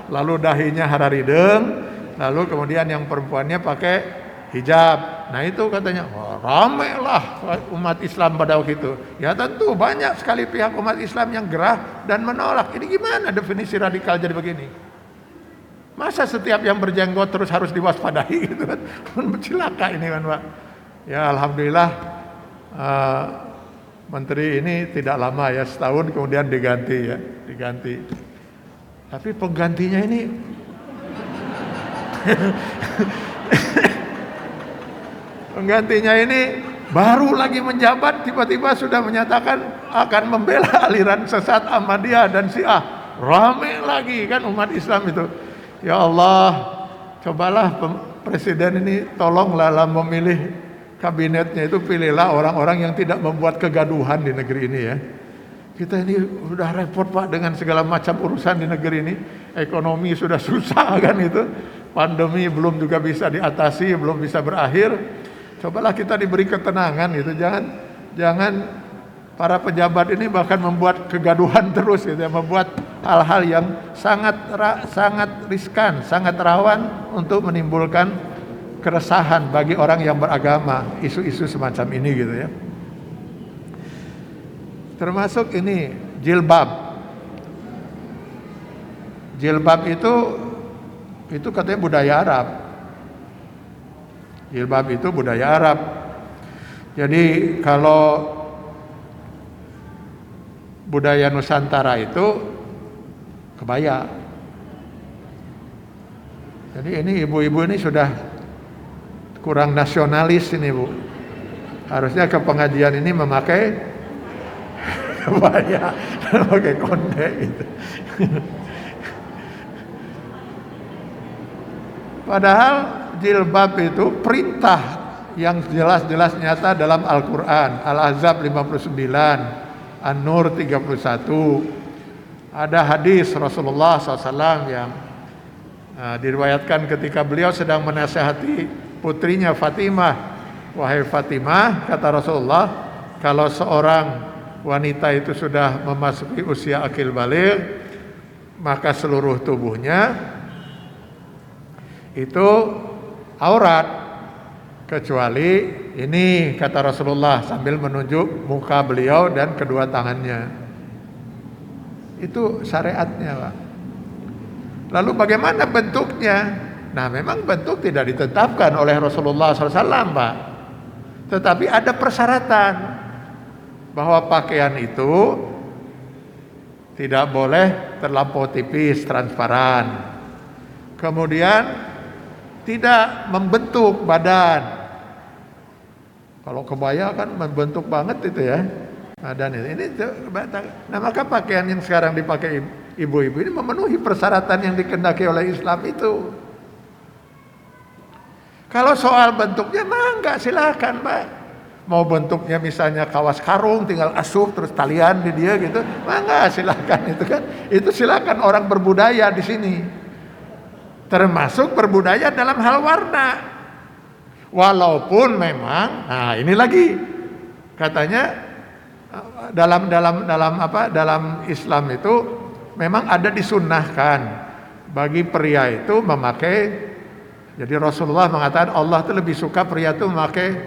lalu dahinya hararideng, lalu kemudian yang perempuannya pakai hijab. Nah itu katanya, rame lah umat Islam pada waktu itu. Ya tentu banyak sekali pihak umat Islam yang gerah dan menolak. Ini gimana definisi radikal jadi begini? Masa setiap yang berjenggot terus harus diwaspadai gitu kan? Celaka ini kan Pak. Ya alhamdulillah. Menteri ini tidak lama ya, setahun kemudian diganti. Tapi penggantinya ini baru lagi menjabat tiba-tiba sudah menyatakan akan membela aliran sesat Ahmadiyah dan Syiah. Rame lagi kan umat Islam itu. Ya Allah, cobalah presiden ini tolonglah dalam memilih kabinetnya itu, pilihlah orang-orang yang tidak membuat kegaduhan di negeri ini ya. Kita ini sudah repot Pak dengan segala macam urusan di negeri ini. Ekonomi sudah susah kan itu. Pandemi belum juga bisa diatasi, belum bisa berakhir. Cobalah kita diberi ketenangan itu. Jangan para pejabat ini bahkan membuat kegaduhan terus gitu ya, membuat hal-hal yang sangat riskan, sangat rawan untuk menimbulkan keresahan bagi orang yang beragama, isu-isu semacam ini gitu ya. Termasuk ini jilbab. Jilbab itu katanya budaya Arab. Jilbab itu budaya Arab. Jadi kalau budaya Nusantara itu kebaya. Jadi ini ibu-ibu ini sudah kurang nasionalis ini Bu. Harusnya ke pengajian ini memakai kebaya, pakai konde gitu. Padahal jilbab itu perintah yang jelas-jelas nyata dalam Al-Quran. Al-Ahzab 59, An-Nur 31. Ada hadis Rasulullah SAW yang diriwayatkan ketika beliau sedang menasihati putrinya Fatimah. Wahai Fatimah, kata Rasulullah, kalau seorang wanita itu sudah memasuki usia akil baligh, maka seluruh tubuhnya itu aurat, kecuali ini, kata Rasulullah sambil menunjuk muka beliau dan kedua tangannya. Itu syariatnya Pak. Lalu bagaimana bentuknya? Nah memang bentuk tidak ditetapkan oleh Rasulullah SAW Pak, tetapi ada persyaratan bahwa pakaian itu tidak boleh terlampau tipis, transparan. Kemudian tidak membentuk badan. Kalau kebaya kan membentuk banget itu ya badan ini. Nah maka pakaian yang sekarang dipakai ibu-ibu ini memenuhi persyaratan yang dikehendaki oleh Islam itu. Kalau soal bentuknya mah enggak, silakan Pak. Mau bentuknya misalnya kawas karung tinggal asuh terus talian di dia gitu, mah enggak, silakan itu kan. Itu silakan orang berbudaya di sini. Termasuk berbudaya dalam hal warna. Walaupun memang, nah ini lagi katanya dalam Islam itu memang ada disunnahkan bagi pria itu memakai. Jadi Rasulullah mengatakan Allah itu lebih suka pria itu memakai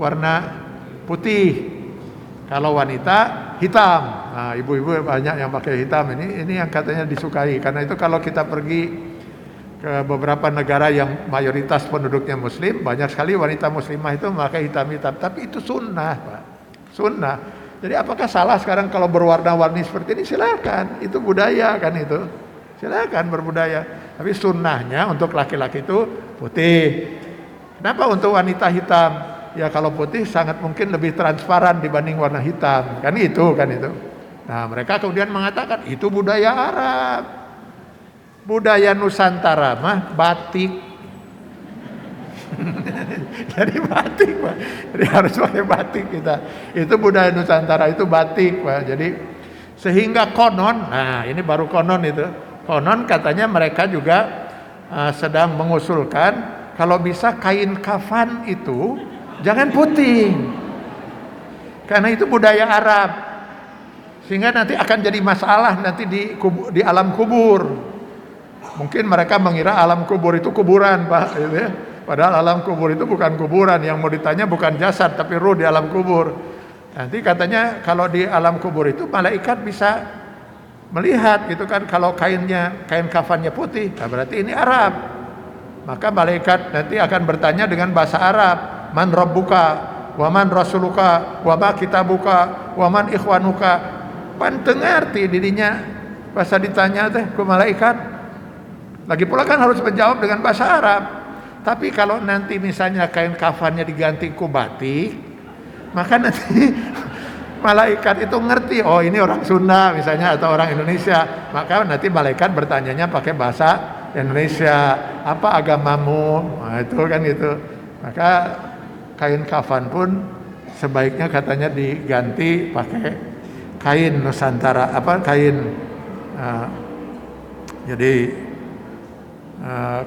warna putih, kalau wanita hitam. ibu-ibu banyak yang pakai hitam. Ini yang katanya disukai. Karena itu kalau kita pergi ke beberapa negara yang mayoritas penduduknya Muslim, banyak sekali wanita Muslimah itu memakai hitam-hitam. Tapi itu sunnah, Pak. Sunnah. Jadi apakah salah sekarang kalau berwarna-warni seperti ini? Silakan. Itu budaya kan itu. Silakan berbudaya. Tapi sunnahnya untuk laki-laki itu putih. Kenapa untuk wanita hitam? Ya kalau putih sangat mungkin lebih transparan dibanding warna hitam. Kan itu. Nah, mereka kemudian mengatakan itu budaya Arab. Budaya Nusantara mah batik. Jadi batik, Pak. Jadi harus pakai batik kita. Itu budaya Nusantara, itu batik, Pak. Jadi sehingga konon, nah ini baru konon itu. Konon katanya mereka juga sedang mengusulkan kalau bisa kain kafan itu jangan putih. Karena itu budaya Arab. Sehingga nanti akan jadi masalah nanti di alam kubur. Mungkin mereka mengira alam kubur itu kuburan, Pak, gitu ya. Padahal alam kubur itu bukan kuburan, yang mau ditanya bukan jasad tapi ruh di alam kubur. Nanti katanya kalau di alam kubur itu malaikat bisa melihat gitu kan, kalau kain kafannya putih, nah berarti ini Arab. Maka malaikat nanti akan bertanya dengan bahasa Arab, man rabbuka, wa man rasuluka, wa ma kitabuka, wa man ikhwanuka. Pan tengerti dirinya bahasa ditanya teh ke malaikat. Lagi pula kan harus menjawab dengan bahasa Arab. Tapi kalau nanti misalnya kain kafannya diganti ku batik, maka nanti malaikat itu ngerti, oh ini orang Sunda misalnya atau orang Indonesia. Maka nanti malaikat bertanyanya pakai bahasa Indonesia, apa agamamu? Nah, itu kan gitu. Maka kain kafan pun sebaiknya katanya diganti pakai kain Nusantara,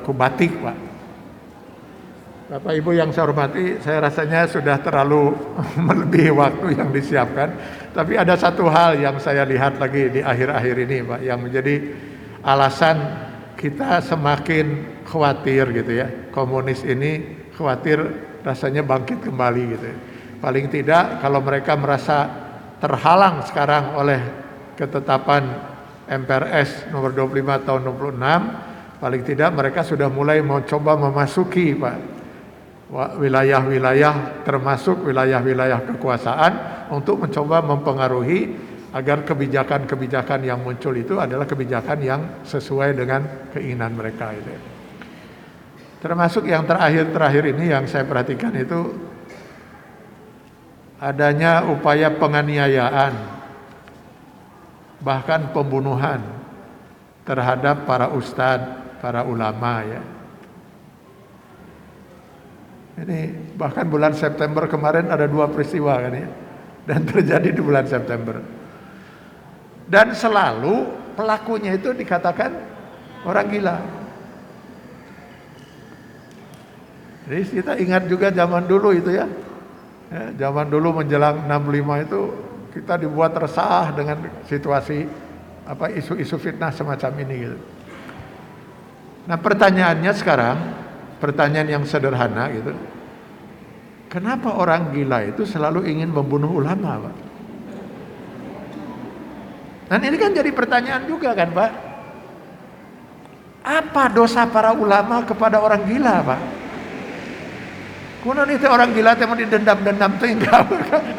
kubatik, Pak. Bapak Ibu yang saya hormati, saya rasanya sudah terlalu melebihi waktu yang disiapkan. Tapi ada satu hal yang saya lihat lagi di akhir-akhir ini, Pak, yang menjadi alasan kita semakin khawatir gitu ya. Komunis ini khawatir rasanya bangkit kembali gitu ya. Paling tidak kalau mereka merasa terhalang sekarang oleh ketetapan MPRS nomor 25 tahun 66, paling tidak mereka sudah mulai mencoba memasuki, Pak, wilayah-wilayah termasuk wilayah-wilayah kekuasaan untuk mencoba mempengaruhi agar kebijakan-kebijakan yang muncul itu adalah kebijakan yang sesuai dengan keinginan mereka itu. Termasuk yang terakhir ini yang saya perhatikan itu adanya upaya penganiayaan bahkan pembunuhan terhadap para ustadz, para ulama ya. Ini bahkan bulan September kemarin ada 2 peristiwa kan ya, dan terjadi di bulan September. Dan selalu pelakunya itu dikatakan orang gila. Jadi kita ingat juga zaman dulu itu ya, zaman dulu menjelang 65 itu kita dibuat resah dengan situasi isu-isu fitnah semacam ini gitu. Nah pertanyaannya sekarang, pertanyaan yang sederhana gitu. Kenapa orang gila itu selalu ingin membunuh ulama, Pak? Dan ini kan jadi pertanyaan juga kan, Pak. Apa dosa para ulama kepada orang gila, Pak? Kuno itu orang gila teh mau didendam-dendam tinggal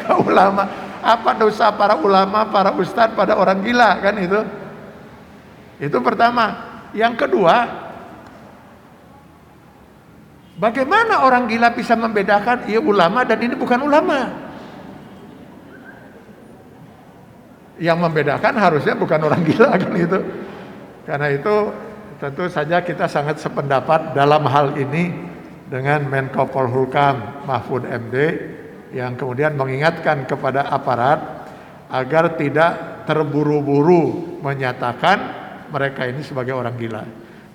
ke ulama. Apa dosa para ulama, para ustadz pada orang gila kan itu? Itu pertama. Yang kedua, bagaimana orang gila bisa membedakan ia ulama dan ini bukan ulama? Yang membedakan harusnya bukan orang gila kan itu. Karena itu tentu saja kita sangat sependapat dalam hal ini dengan Menko Polhukam Mahfud MD yang kemudian mengingatkan kepada aparat agar tidak terburu-buru menyatakan mereka ini sebagai orang gila.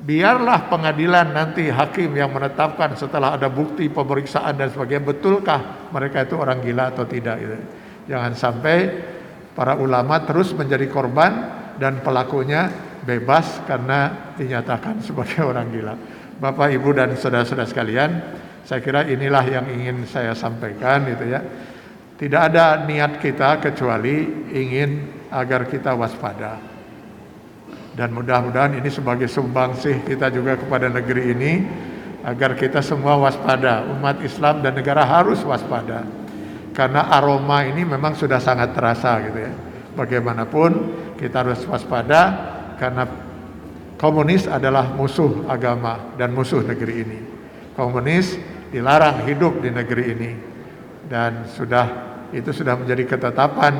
Biarlah pengadilan nanti hakim yang menetapkan setelah ada bukti pemeriksaan dan sebagainya, betulkah mereka itu orang gila atau tidak gitu. Jangan sampai para ulama terus menjadi korban dan pelakunya bebas karena dinyatakan sebagai orang gila. Bapak, Ibu dan saudara-saudara sekalian, saya kira inilah yang ingin saya sampaikan gitu ya. Tidak ada niat kita kecuali ingin agar kita waspada. Dan mudah-mudahan ini sebagai sumbangsih kita juga kepada negeri ini, agar kita semua waspada, umat Islam dan negara harus waspada. Karena aroma ini memang sudah sangat terasa gitu ya. Bagaimanapun kita harus waspada karena komunis adalah musuh agama dan musuh negeri ini. Komunis dilarang hidup di negeri ini dan itu sudah menjadi ketetapan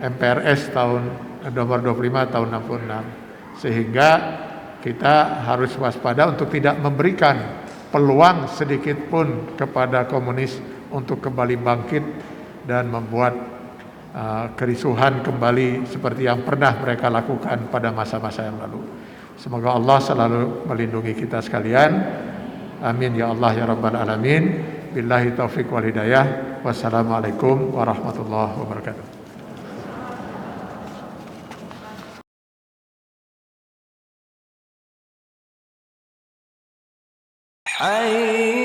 MPRS tahun nomor 25 tahun 66. Sehingga kita harus waspada untuk tidak memberikan peluang sedikit pun kepada komunis untuk kembali bangkit dan membuat kerisuhan kembali seperti yang pernah mereka lakukan pada masa-masa yang lalu. Semoga Allah selalu melindungi kita sekalian. Amin ya Allah ya Rabbal Alamin. Billahi taufiq wal hidayah. Wassalamualaikum warahmatullahi wabarakatuh. حي